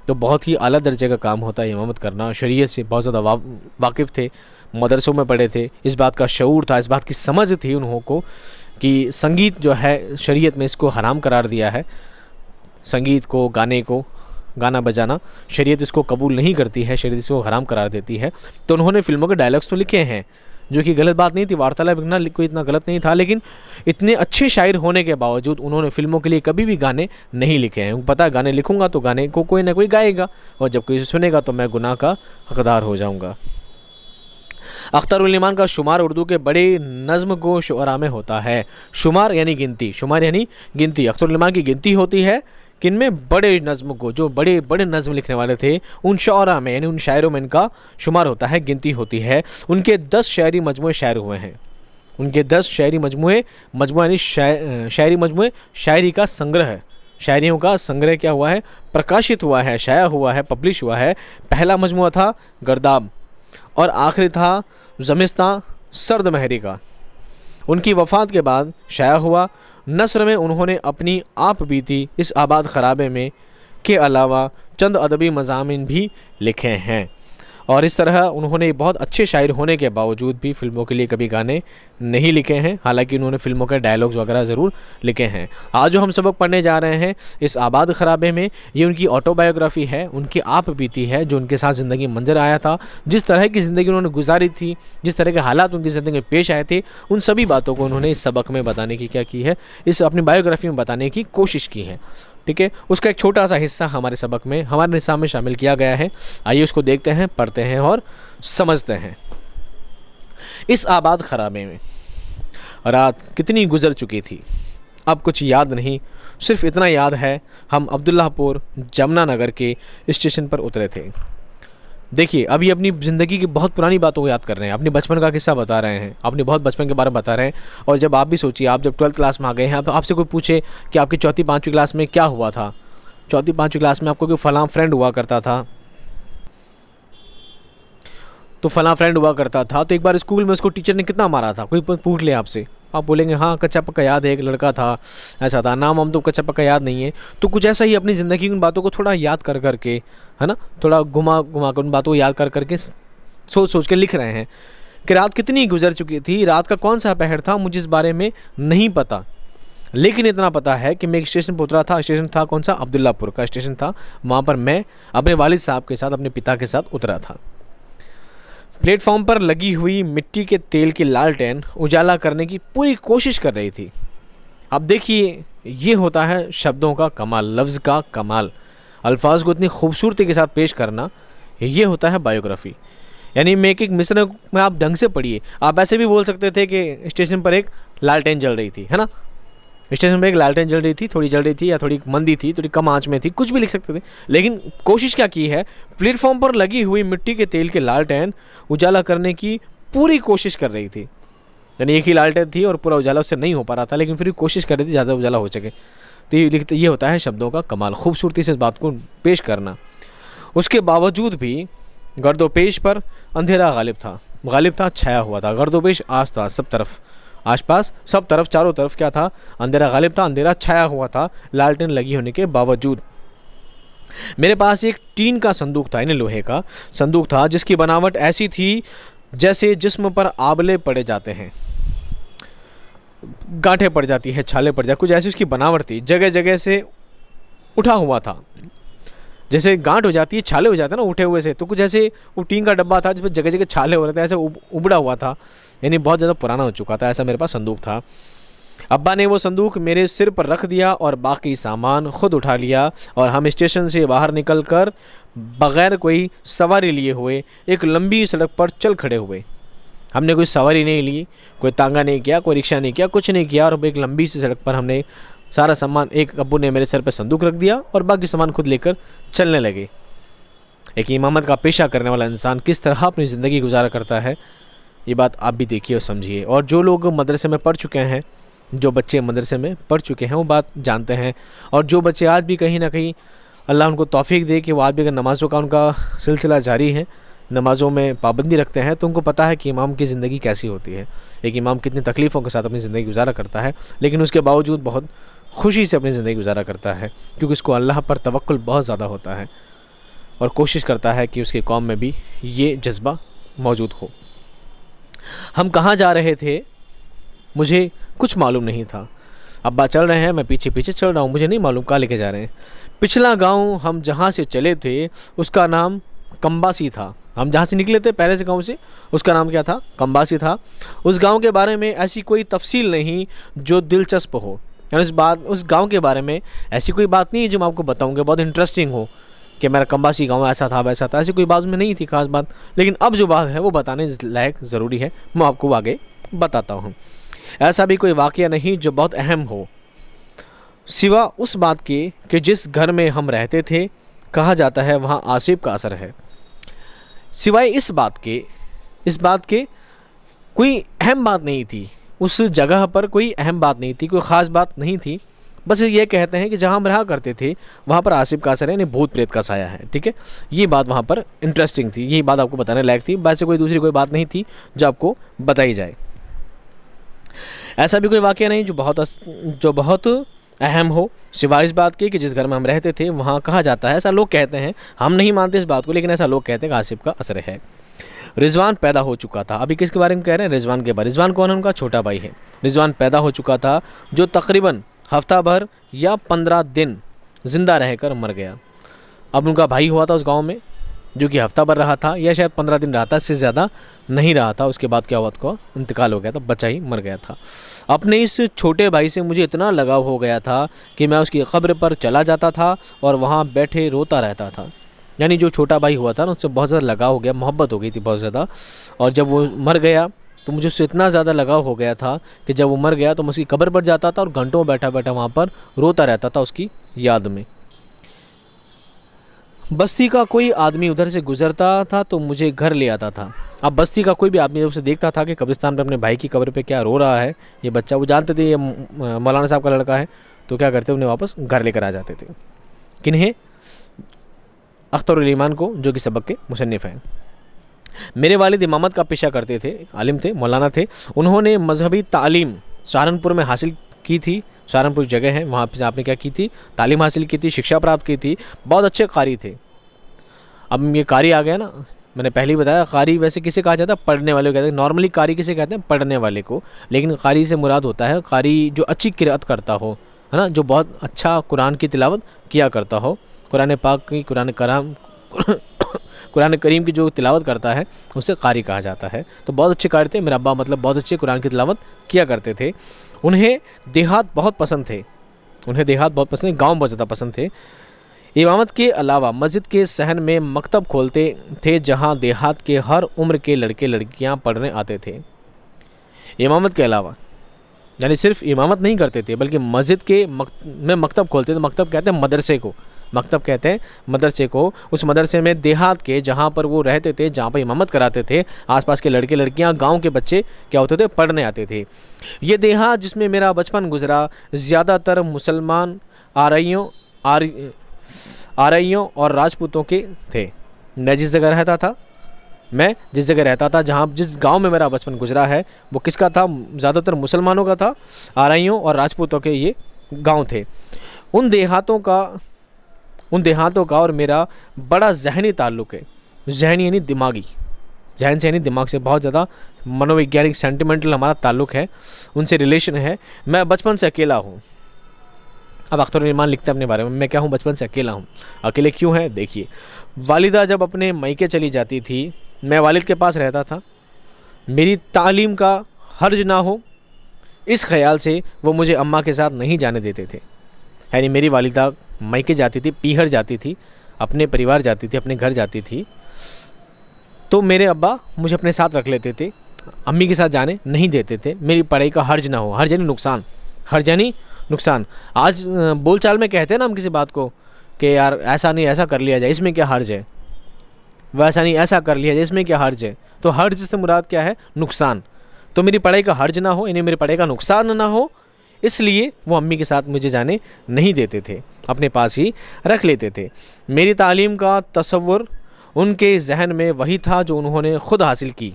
Speaker 1: तो बहुत ही आला दर्जे का काम होता है इमामत करना। शरीयत से बहुत ज़्यादा वाकिफ़ थे, मदरसों में पढ़े थे, इस बात का शऊर था, इस बात की समझ थी उन्हों को कि संगीत जो है शरीयत में इसको हराम करार दिया है। संगीत को, गाने को, गाना बजाना शरीयत इसको कबूल नहीं करती है, शरीयत इसको हराम करार देती है। तो उन्होंने फिल्मों के डायलॉग्स तो लिखे हैं, जो कि गलत बात नहीं थी, वार्तालाप लिखना कोई इतना गलत नहीं था, लेकिन इतने अच्छे शायर होने के बावजूद उन्होंने फिल्मों के लिए कभी भी गाने नहीं लिखे हैं। पता है, गाने लिखूंगा तो गाने को कोई ना कोई गाएगा, और जब कोई सुनेगा तो मैं गुनाह का हकदार हो जाऊंगा। अख्तर उल ईमान का शुमार उर्दू के बड़े नज़्म गो शुअरा में होता है। शुमार यानी गिनती, शुमार यानी गिनती। अख्तर उल ईमान की गिनती होती है किन में? बड़े नज़्म को, जो बड़े बड़े नज़्म लिखने वाले थे उन शुअरा में, यानी उन शायरों में इनका शुमार होता है, गिनती होती है। उनके 10 शायरी मजमूए शायर हुए हैं। उनके 10 शायरी मजमूए यानी शायरी मजमूए, शायरी का संग्रह है, शायरियों का संग्रह क्या हुआ है? प्रकाशित हुआ है, शाया हुआ है, पब्लिश हुआ है। पहला मजमुआ था गर्दाब और आखिरी था ज़मिस्तां सर्द महरी का। उनकी वफ़ात के बाद शाया हुआ। नस्र में उन्होंने अपनी आप बीती इस आबाद ख़राबे में के अलावा चंद अदबी मज़ामिन भी लिखे हैं, और इस तरह उन्होंने बहुत अच्छे शायर होने के बावजूद भी फ़िल्मों के लिए कभी गाने नहीं लिखे हैं। हालांकि उन्होंने फ़िल्मों के डायलॉग्स वगैरह ज़रूर लिखे हैं। आज जो हम सबक पढ़ने जा रहे हैं इस आबाद ख़राबे में, ये उनकी ऑटोबायोग्राफ़ी है, उनकी आप बीती है, जो उनके साथ ज़िंदगी मंजर आया था, जिस तरह की ज़िंदगी उन्होंने गुजारी थी, जिस तरह के हालात उनकी ज़िंदगी में पेश आए थे, उन सभी बातों को उन्होंने इस सबक में बताने की क्या की है, इस अपनी बायोग्राफ़ी में बताने की कोशिश की है। ठीक है, उसका एक छोटा सा हिस्सा हमारे सबक में, हमारे निसाब में शामिल किया गया है। आइए उसको देखते हैं, पढ़ते हैं और समझते हैं। इस आबाद ख़राबे में रात कितनी गुजर चुकी थी, अब कुछ याद नहीं, सिर्फ इतना याद है हम अब्दुल्लाहपुर जमुनानगर के स्टेशन पर उतरे थे। देखिए, अभी अपनी ज़िंदगी की बहुत पुरानी बातों को याद कर रहे हैं, अपने बचपन का किस्सा बता रहे हैं, अपने बहुत बचपन के बारे में बता रहे हैं। और जब आप भी सोचिए, आप जब 12th क्लास में आ गए हैं, आपसे कोई पूछे कि आपकी 4th 5वीं क्लास में क्या हुआ था, 4th 5वीं क्लास में आपको कोई फलां फ्रेंड हुआ करता था, तो फलां फ्रेंड हुआ करता था, तो एक बार स्कूल में उसको टीचर ने कितना मारा था, कोई पूछ ले आपसे, आप बोलेंगे हाँ कच्चा पक्का याद है, एक लड़का था, ऐसा था, नाम हम तो कच्चा पक्का याद नहीं है। तो कुछ ऐसा ही अपनी ज़िंदगी की उन बातों को थोड़ा याद कर करके, है ना, थोड़ा घुमा घुमा कर उन बातों को याद कर करके सोच सोच के लिख रहे हैं कि रात कितनी गुजर चुकी थी, रात का कौन सा पहर था, मुझे इस बारे में नहीं पता, लेकिन इतना पता है कि मैं एक स्टेशन पर उतरा था। स्टेशन था कौन सा? अब्दुल्लापुर का स्टेशन था। वहाँ पर मैं अपने वालिद साहब के साथ, अपने पिता के साथ उतरा था। प्लेटफॉर्म पर लगी हुई मिट्टी के तेल की लालटेन उजाला करने की पूरी कोशिश कर रही थी। अब देखिए, ये होता है शब्दों का कमाल, लफ्ज़ का कमाल, अल्फाज को इतनी खूबसूरती के साथ पेश करना, ये होता है बायोग्राफ़ी। यानी मैं एक मिसरे में आप ढंग से पढ़िए। आप ऐसे भी बोल सकते थे कि स्टेशन पर एक लालटेन जल रही थी, है ना, स्टेशन पर एक लालटेन जल रही थी, थोड़ी जल रही थी या थोड़ी मंदी थी, थोड़ी कम आंच में थी, कुछ भी लिख सकते थे। लेकिन कोशिश क्या की है, प्लेटफॉर्म पर लगी हुई मिट्टी के तेल के लालटेन उजाला करने की पूरी कोशिश कर रही थी। यानी एक ही लालटेन थी और पूरा उजाला उससे नहीं हो पा रहा था, लेकिन फिर भी कोशिश कर रही थी ज़्यादा उजाला हो सके। तो ये होता है शब्दों का कमाल, खूबसूरती से इस बात को पेश करना। उसके बावजूद भी गर्दोपेश पर अंधेरा गालिब था, छाया हुआ था। गर्दोपेश आज था, सब तरफ, आसपास सब तरफ, चारों तरफ क्या था? अंधेरा गालिब था, अंधेरा छाया हुआ था, लालटेन लगी होने के बावजूद। मेरे पास एक टीन का संदूक था, यानी लोहे का संदूक था, जिसकी बनावट ऐसी थी जैसे जिस्म पर आबले पड़े जाते हैं, गांठें पड़ जाती है, छाले पड़ जाती, कुछ ऐसी उसकी बनावट थी। जगह जगह से उठा हुआ था, जैसे गांठ हो जाती है, छाले हो जाते हैं ना उठे हुए से, तो कुछ ऐसे वो टीन का डब्बा था जिसमें जगह जगह छाले हो रहे थे, ऐसे उबड़ा हुआ था, यानी बहुत ज़्यादा पुराना हो चुका था। ऐसा मेरे पास संदूक था। अब्बा ने वो संदूक मेरे सिर पर रख दिया और बाकी सामान खुद उठा लिया, और हम स्टेशन से बाहर निकलकर बग़ैर कोई सवारी लिए हुए एक लंबी सड़क पर चल खड़े हुए। हमने कोई सवारी नहीं ली, कोई तांगा नहीं किया, कोई रिक्शा नहीं किया, कुछ नहीं किया, और एक लंबी सी सड़क पर हमने सारा सामान, एक अब्बू ने मेरे सर पर संदूक रख दिया और बाकी सामान खुद लेकर चलने लगे। एक इमामत का पेशा करने वाला इंसान किस तरह अपनी ज़िंदगी गुजारा करता है, ये बात आप भी देखिए और समझिए। और जो लोग मदरसे में पढ़ चुके हैं, जो बच्चे मदरसे में पढ़ चुके हैं, वो बात जानते हैं। और जो बच्चे आज भी कहीं ना कहीं अल्लाह उनको तौफीक दे कि वो आज भी अगर नमाज़ों का उनका सिलसिला जारी है, नमाज़ों में पाबंदी रखते हैं तो उनको पता है कि इमाम की ज़िंदगी कैसी होती है, एक इमाम कितनी तकलीफ़ों के साथ अपनी ज़िंदगी गुजारा करता है, लेकिन उसके बावजूद बहुत खुशी से अपनी ज़िंदगी गुजारा करता है, क्योंकि उसको अल्लाह पर तवक्कुल बहुत ज़्यादा होता है और कोशिश करता है कि उसकी कौम में भी ये जज्बा मौजूद हो। हम कहाँ जा रहे थे मुझे कुछ मालूम नहीं था। अब्बा चल रहे हैं, मैं पीछे पीछे चल रहा हूँ, मुझे नहीं मालूम कहाँ लेके जा रहे हैं। पिछला गांव हम जहाँ से चले थे उसका नाम कंबासी था। हम जहाँ से निकले थे पहले से गांव से, उसका नाम क्या था? कंबासी था। उस गांव के बारे में ऐसी कोई तफसील नहीं जो दिलचस्प हो, यानी उस गांव के बारे में ऐसी कोई बात नहीं है जो मैं आपको बताऊँगा बहुत इंटरेस्टिंग हो कि मेरा कंबासी गांव ऐसा था वैसा था, ऐसी कोई बात में नहीं थी खास बात। लेकिन अब जो बात है वो बताने लायक ज़रूरी है, मैं आपको आगे बताता हूँ। ऐसा भी कोई वाक़या नहीं जो बहुत अहम हो, सिवा उस बात के कि जिस घर में हम रहते थे कहा जाता है वहाँ आसिफ का असर है। सिवाय इस बात के कोई अहम बात नहीं थी, उस जगह पर कोई अहम बात नहीं थी, कोई ख़ास बात नहीं थी। बस ये कहते हैं कि जहाँ हम रहा करते थे वहाँ पर आसिफ का असर है, यानी भूत प्रेत का साया है। ठीक है, ये बात वहाँ पर इंटरेस्टिंग थी, यही बात आपको बताने लायक थी। वैसे कोई दूसरी कोई बात नहीं थी जो आपको बताई जाए। ऐसा भी कोई वाक़या नहीं जो बहुत अहम हो, सिवाय इस बात की कि जिस घर में हम रहते थे वहाँ कहा जाता है, ऐसा लोग कहते हैं, हम नहीं मानते इस बात को, लेकिन ऐसा लोग कहते हैं कि आसिफ का असर है। रिजवान पैदा हो चुका था। अभी किसके बारे में कह रहे हैं? रिजवान के बारे। रिजवान कौन है? उनका छोटा भाई है। रिजवान पैदा हो चुका था जो तकरीबन हफ्ता भर या 15 दिन ज़िंदा रहकर मर गया। अब उनका भाई हुआ था उस गांव में जो कि हफ्ता भर रहा था या शायद 15 दिन रहा था, इससे ज़्यादा नहीं रहा था। उसके बाद क्या हुआ, उसका इंतकाल हो गया था, बच्चा ही मर गया था। अपने इस छोटे भाई से मुझे इतना लगाव हो गया था कि मैं उसकी कब्र पर चला जाता था और वहाँ बैठे रोता रहता था। यानी जो छोटा भाई हुआ था ना, उससे बहुत ज़्यादा लगाव हो गया, मोहब्बत हो गई थी बहुत ज़्यादा। और जब वो मर गया तो मुझे उससे इतना ज़्यादा लगाव हो गया था कि जब वो मर गया तो मैं उसकी कब्र पर जाता था और घंटों बैठा बैठा वहाँ पर रोता रहता था उसकी याद में। बस्ती का कोई आदमी उधर से गुजरता था तो मुझे घर ले आता था। अब बस्ती का कोई भी आदमी उसे देखता था कि कब्रिस्तान पे अपने भाई की कब्र पे क्या रो रहा है ये बच्चा, वो जानते थे ये मौलाना साहब का लड़का है, तो क्या करते उन्हें वापस घर लेकर आ जाते थे। किन्हें? अख्तरुल ईमान को, जो कि सबक के मुसन्निफ़ हैं। मेरे वालिद इमामत का पेशा करते थे, आलिम थे, मौलाना थे। उन्होंने मजहबी तालीम सहारनपुर में हासिल की थी। सहारनपुर जगह है, वहाँ पे आपने क्या की थी? तालीम हासिल की थी, शिक्षा प्राप्त की थी। बहुत अच्छे कारी थे। अब ये कारी आ गया ना, मैंने पहले ही बताया, कारी वैसे किसे कहा जाता है? पढ़ने वाले को कहते हैं। नॉर्मली कारी किसे कहते हैं? पढ़ने वाले को। लेकिन कारी से मुराद होता है कारी जो अच्छी किरात करता हो, है ना, जो बहुत अच्छा कुरान की तिलावत किया करता हो, कुरान पाक की, कुरान करीम की जो तिलावत करता है उसे कारी कहा जाता है। तो बहुत अच्छे कारी थे। मेरे अब्बा मतलब बहुत अच्छे कुरान की तिलावत किया करते थे। उन्हें देहात बहुत पसंद थे, गाँव बहुत ज़्यादा पसंद थे। इमामत के अलावा मस्जिद के सहन में मकतब खोलते थे जहाँ देहात के हर उम्र के लड़के लड़कियाँ पढ़ने आते थे। इमामत के अलावा यानी सिर्फ इमामत नहीं करते थे बल्कि मस्जिद के में मकतब खोलते थे। मकतब कहते हैं मदरसे को, मकतब कहते हैं मदरसे को। उस मदरसे में देहात के जहाँ पर वो रहते थे, जहाँ पर इमामत कराते थे, आसपास के लड़के लड़कियाँ, गांव के बच्चे क्या होते थे? पढ़ने आते थे। ये देहात जिसमें मेरा बचपन गुजरा ज़्यादातर मुसलमान आरइयों और राजपूतों के थे। मैं जिस जगह रहता था, जहाँ जिस गांव में मेरा बचपन गुजरा है वो किसका था? ज़्यादातर मुसलमानों का था। आरइयों और राजपूतों के ये गांव थे। उन देहातों का और मेरा बड़ा जहनी ताल्लुक़ है। जहनी यानी दिमागी, जहन से यानी दिमाग से बहुत ज़्यादा मनोवैज्ञानिक सेंटिमेंटल हमारा ताल्लुक़ है, उनसे रिलेशन है। मैं बचपन से अकेला हूँ। अब अख्तरुल ईमान लिखते हैं अपने बारे में, मैं क्या हूँ? बचपन से अकेला हूँ। अकेले क्यों है? देखिए, वालिदा जब अपने मायके चली जाती थी, मैं वालिद के पास रहता था। मेरी तालीम का हर्ज ना हो इस ख्याल से वो मुझे अम्मा के साथ नहीं जाने देते थे। यानी मेरी वालिदा मायके जाती थी, पीहर जाती थी, अपने परिवार जाती थी, अपने घर जाती थी, तो मेरे अब्बा मुझे अपने साथ रख लेते थे, अम्मी के साथ जाने नहीं देते थे। मेरी पढ़ाई का हर्ज ना हो, हर्ज यानी नुकसान, हर्ज यानी नुकसान। आज बोलचाल में कहते हैं ना हम किसी बात को कि यार ऐसा नहीं ऐसा कर लिया जाए, इसमें क्या हर्ज है, वैसा नहीं ऐसा कर लिया जाए, इसमें क्या हर्ज है। तो हर्ज से मुराद क्या है? नुकसान। तो मेरी पढ़ाई का हर्ज ना हो, यानी मेरी पढ़ाई का नुकसान ना हो, इसलिए वो अम्मी के साथ मुझे जाने नहीं देते थे, अपने पास ही रख लेते थे। मेरी तालीम का तसव्वुर उनके जहन में वही था जो उन्होंने ख़ुद हासिल की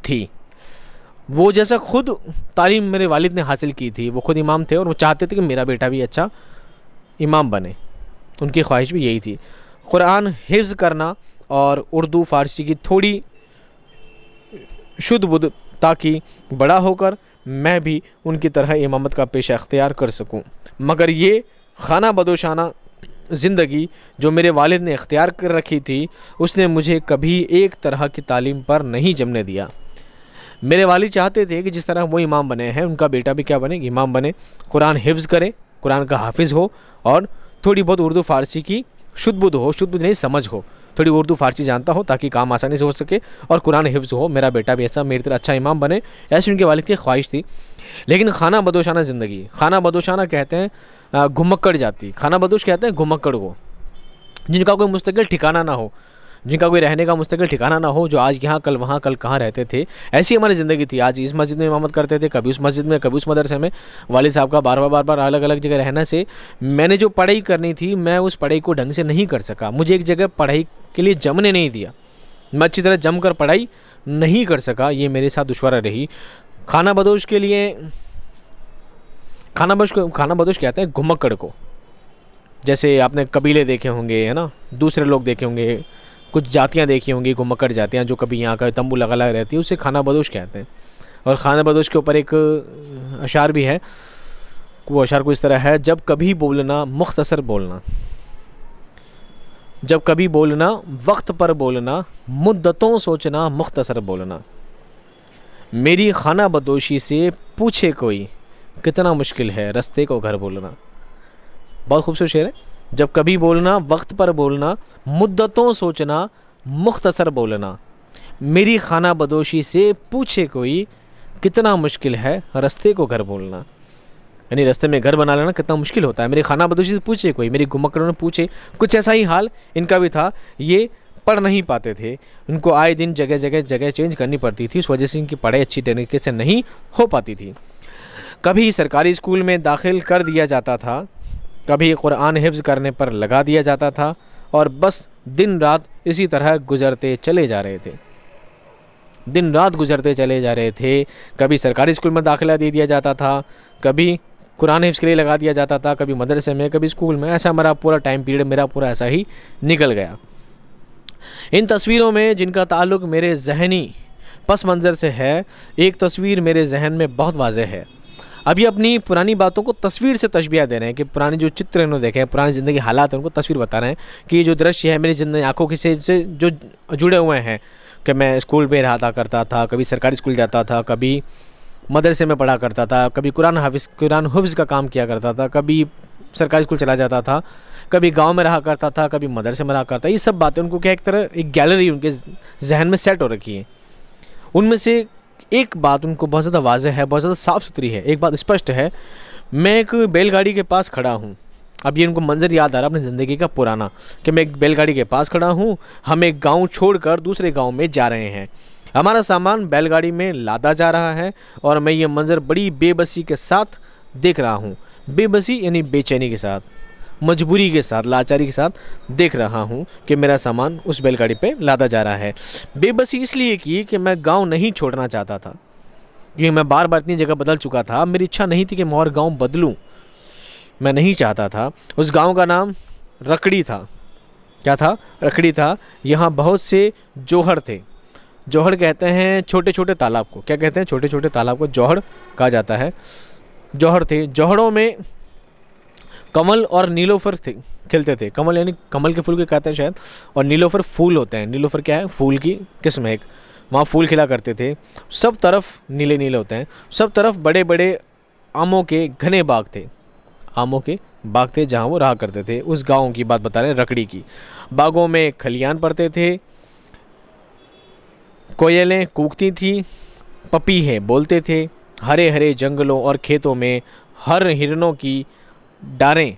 Speaker 1: थी। वो जैसा खुद तालीम मेरे वालिद ने हासिल की थी, वो खुद इमाम थे और वो चाहते थे कि मेरा बेटा भी अच्छा इमाम बने। उनकी ख्वाहिश भी यही थी। कुरान हिफ्ज़ करना और उर्दू फ़ारसी की थोड़ी शुद्ध बुद्ध, ताकि बड़ा होकर मैं भी उनकी तरह इमामत का पेशा अख्तियार कर सकूं। मगर ये खाना बदोशाना ज़िंदगी जो मेरे वालिद ने इख्तियार कर रखी थी, उसने मुझे कभी एक तरह की तालीम पर नहीं जमने दिया। मेरे वालिद चाहते थे कि जिस तरह वो इमाम बने हैं, उनका बेटा भी क्या बने, इमाम बने, कुरान हिफ्ज़ करे, कुरान का हाफिज़ हो और थोड़ी बहुत उर्दू फ़ारसी की शुद्ध बुद्ध हो, शुद्ध बुद्ध नहीं समझ हो, थोड़ी उर्दू फ़ारसी जानता हो ताकि काम आसानी से हो सके, और कुरान हिफ्ज़ हो, मेरा बेटा भी ऐसा मेरी तरह अच्छा इमाम बने, ऐसी उनके वालिद की ख्वाहिश थी। लेकिन खाना बदोशाना ज़िंदगी, खाना बदोशाना कहते हैं घुमक्कड़ जाती, खाना बदोश कहते हैं घुमक्कड़ को, जिनका कोई मुस्तकिल ठिकाना ना हो, जिनका कोई रहने का मुस्तकिल ठिकाना ना हो, जो आज यहाँ कल वहाँ कल कहाँ रहते थे। ऐसी हमारी ज़िंदगी थी। आज इस मस्जिद में इमामत करते थे, कभी उस मस्जिद में, कभी उस मदरसे में। वालिद साहब का बार बार अलग अलग जगह रहने से मैंने जो पढ़ाई करनी थी, मैं उस पढ़ाई को ढंग से नहीं कर सका। मुझे एक जगह पढ़ाई के लिए जमने नहीं दिया, मैं अच्छी तरह जम कर पढ़ाई नहीं कर सका। ये मेरे साथ दुश्वारी रही। खाना बदोश के लिए, खाना बदोश कहते हैं घुमक्कड़ को। जैसे आपने कबीले देखे होंगे, है ना, दूसरे लोग देखे होंगे, कुछ जातियाँ देखी होंगी, घुमक्कड़ जातियाँ जो कभी यहाँ का तंबू लगा लगा रहती है, उसे खाना बदोश कहते हैं। और खाना बदोश के ऊपर एक अशार भी है। वो अशार को इस तरह है, जब कभी बोलना मुख्तसर बोलना, जब कभी बोलना वक्त पर बोलना, मुद्दतों सोचना मुख्तसर बोलना, मेरी खाना बदोशी से पूछे कोई, कितना मुश्किल है रस्ते को घर बोलना। बहुत खूबसूरत शेर है। जब कभी बोलना वक्त पर बोलना, मुद्दतों सोचना मुख्तसर बोलना, मेरी खाना बदोशी से पूछे कोई, कितना मुश्किल है रस्ते को घर बोलना। यानी रास्ते में घर बना लेना कितना मुश्किल होता है। मेरी खाना बदोशी से पूछे कोई, मेरी घुमक्कड़ों ने पूछे। कुछ ऐसा ही हाल इनका भी था। ये पढ़ नहीं पाते थे, उनको आए दिन जगह चेंज करनी पड़ती थी। इस वजह से इनकी पढ़ाई अच्छी तरीके से नहीं हो पाती थी। कभी सरकारी स्कूल में दाखिल कर दिया जाता था, कभी कुरान हिफ्ज़ करने पर लगा दिया जाता था, और बस दिन रात इसी तरह गुज़रते चले जा रहे थे, दिन रात गुज़रते चले जा रहे थे। कभी सरकारी स्कूल में दाखिला दे दिया जाता था, कभी कुरान हिफ्ज़ के लिए लगा दिया जाता था, कभी मदरसे में, कभी स्कूल में। ऐसा हमारा पूरा टाइम पीरियड, मेरा पूरा ऐसा ही निकल गया। इन तस्वीरों में जिनका ताल्लुक़ मेरे ज़हनी पस मंज़र से है, एक तस्वीर मेरे जहन में बहुत वाज़ेह है। अभी अपनी पुरानी बातों को तस्वीर से तशबीह दे रहे हैं कि पुराने जो चित्र इन्होंने देखे हैं, पुरानी ज़िंदगी हालात हैं, उनको तस्वीर बता रहे हैं कि ये जो दृश्य है मेरी ज़िंदगी आँखों के से जो जुड़े हुए हैं, कि मैं स्कूल में रहा करता था, कभी सरकारी स्कूल जाता था, कभी मदरसे में पढ़ा करता था, कभी कुरान हिफ्ज़ का काम किया करता था, कभी सरकारी स्कूल चला जाता था, कभी गांव में रहा करता था, कभी मदरसे में रहा करता। ये सब बातें उनको क्या एक तरह एक गैलरी उनके जहन में सेट हो रखी है। उनमें से एक बात उनको बहुत ज़्यादा वाज़ेह है, बहुत ज़्यादा साफ़ सुथरी है। एक बात स्पष्ट है, मैं एक बैलगाड़ी के पास खड़ा हूँ। अब ये उनको मंजर याद आ रहा अपनी ज़िंदगी का पुराना, कि मैं एक बैलगाड़ी के पास खड़ा हूँ, हम एक गांव छोड़कर दूसरे गांव में जा रहे हैं, हमारा सामान बैलगाड़ी में लादा जा रहा है, और मैं ये मंजर बड़ी बेबसी के साथ देख रहा हूँ। बेबसी यानी बेचैनी के साथ, मजबूरी के साथ, लाचारी के साथ देख रहा हूँ कि मेरा सामान उस बैलगाड़ी पे लादा जा रहा है। बेबसी इसलिए की कि मैं गांव नहीं छोड़ना चाहता था, क्योंकि मैं बार बार इतनी जगह बदल चुका था। मेरी इच्छा नहीं थी कि मैं और गांव बदलूं, मैं नहीं चाहता था। उस गांव का नाम रकड़ी था। क्या था? रकड़ी था। यहाँ बहुत से जोहड़ थे। जोहड़ कहते हैं छोटे छोटे तालाब को। क्या कहते हैं? छोटे छोटे तालाब को जोहड़ कहा जाता है। जोहड़ थे। जोहड़ों में कमल और नीलोफर थे, खिलते थे। कमल यानी कमल के फूल के कहते हैं शायद, और नीलोफर फूल होते हैं। नीलोफर क्या है? फूल की किस्म है एक। वहाँ फूल खिला करते थे। सब तरफ नीले नीले होते हैं। सब तरफ बड़े बड़े आमों के घने बाग थे। आमों के बाग थे जहाँ वो रहा करते थे। उस गांव की बात बता रहे हैं, रकड़ी की। बागों में खलियान पड़ते थे, कोयलें कूकती थी, पपीहे बोलते थे। हरे हरे जंगलों और खेतों में हर हिरणों की डारें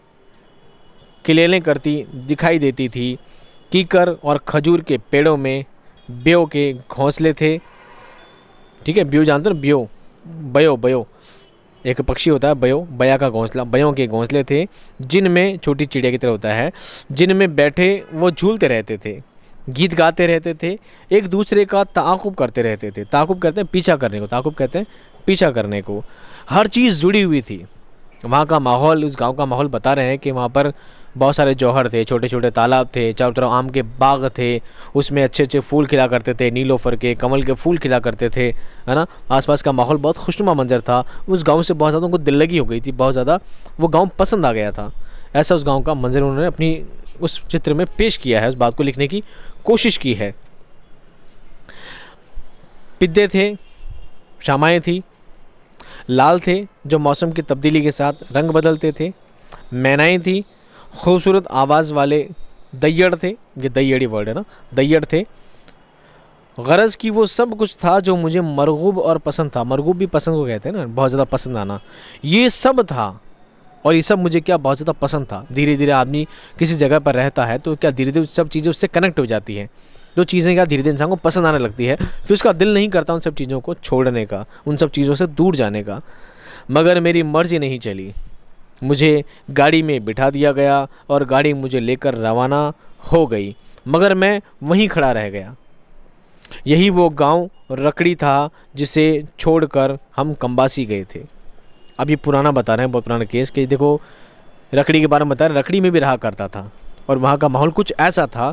Speaker 1: किलेलें करती दिखाई देती थी। कीकर और खजूर के पेड़ों में ब्यो के घोंसले थे। ठीक है, ब्यो जानते हो ना? ब्यो, बयो, बयो एक पक्षी होता है, बयो, बया का घोंसला। बयों के घोंसले थे जिनमें, छोटी चिड़िया की तरह होता है, जिनमें बैठे वो झूलते रहते थे। गीत गाते रहते थे, एक दूसरे का ताक़ुब करते रहते थे। ताक़ुब कहते हैं पीछा करने को, ताक़ुब कहते हैं पीछा करने को। हर चीज़ जुड़ी हुई थी। वहाँ का माहौल, उस गांव का माहौल बता रहे हैं कि वहाँ पर बहुत सारे जौहर थे, छोटे छोटे तालाब थे, चारों तरफ आम के बाग थे, उसमें अच्छे अच्छे फूल खिला करते थे, नीलोफर के, कमल के फूल खिला करते थे, है ना। आसपास का माहौल बहुत खुशनुमा मंजर था। उस गांव से बहुत ज़्यादा उनको दिल लगी हो गई थी, बहुत ज़्यादा वो गांव पसंद आ गया था। ऐसा उस गांव का मंजर उन्होंने अपनी उस चित्र में पेश किया है, उस बात को लिखने की कोशिश की है। पिद्दे थे, शामाएँ थी, लाल थे जो मौसम की तब्दीली के साथ रंग बदलते थे, मैनाएँ थी, खूबसूरत आवाज़ वाले दैयड़ थे, ये दैयड़ी वर्ड है ना, दैयड़ थे। गरज की वो सब कुछ था जो मुझे मरगूब और पसंद था। मरगूब भी पसंद को कहते हैं ना, बहुत ज़्यादा पसंद आना। ये सब था और ये सब मुझे क्या बहुत ज़्यादा पसंद था। धीरे धीरे आदमी किसी जगह पर रहता है तो क्या धीरे धीरे सब चीज़ें उससे कनेक्ट हो जाती हैं, जो चीज़ें क्या धीरे धीरे इंसान को पसंद आने लगती है, फिर उसका दिल नहीं करता उन सब चीज़ों को छोड़ने का, उन सब चीज़ों से दूर जाने का। मगर मेरी मर्ज़ी नहीं चली, मुझे गाड़ी में बिठा दिया गया और गाड़ी मुझे लेकर रवाना हो गई, मगर मैं वहीं खड़ा रह गया। यही वो गांव रकड़ी था जिसे छोड़कर हम कंबासी गए थे। अब ये पुराना बता रहे हैं, बहुत पुराना केस, कि देखो रकड़ी के बारे में बता रहे, रकड़ी में भी रहा करता था और वहाँ का माहौल कुछ ऐसा था।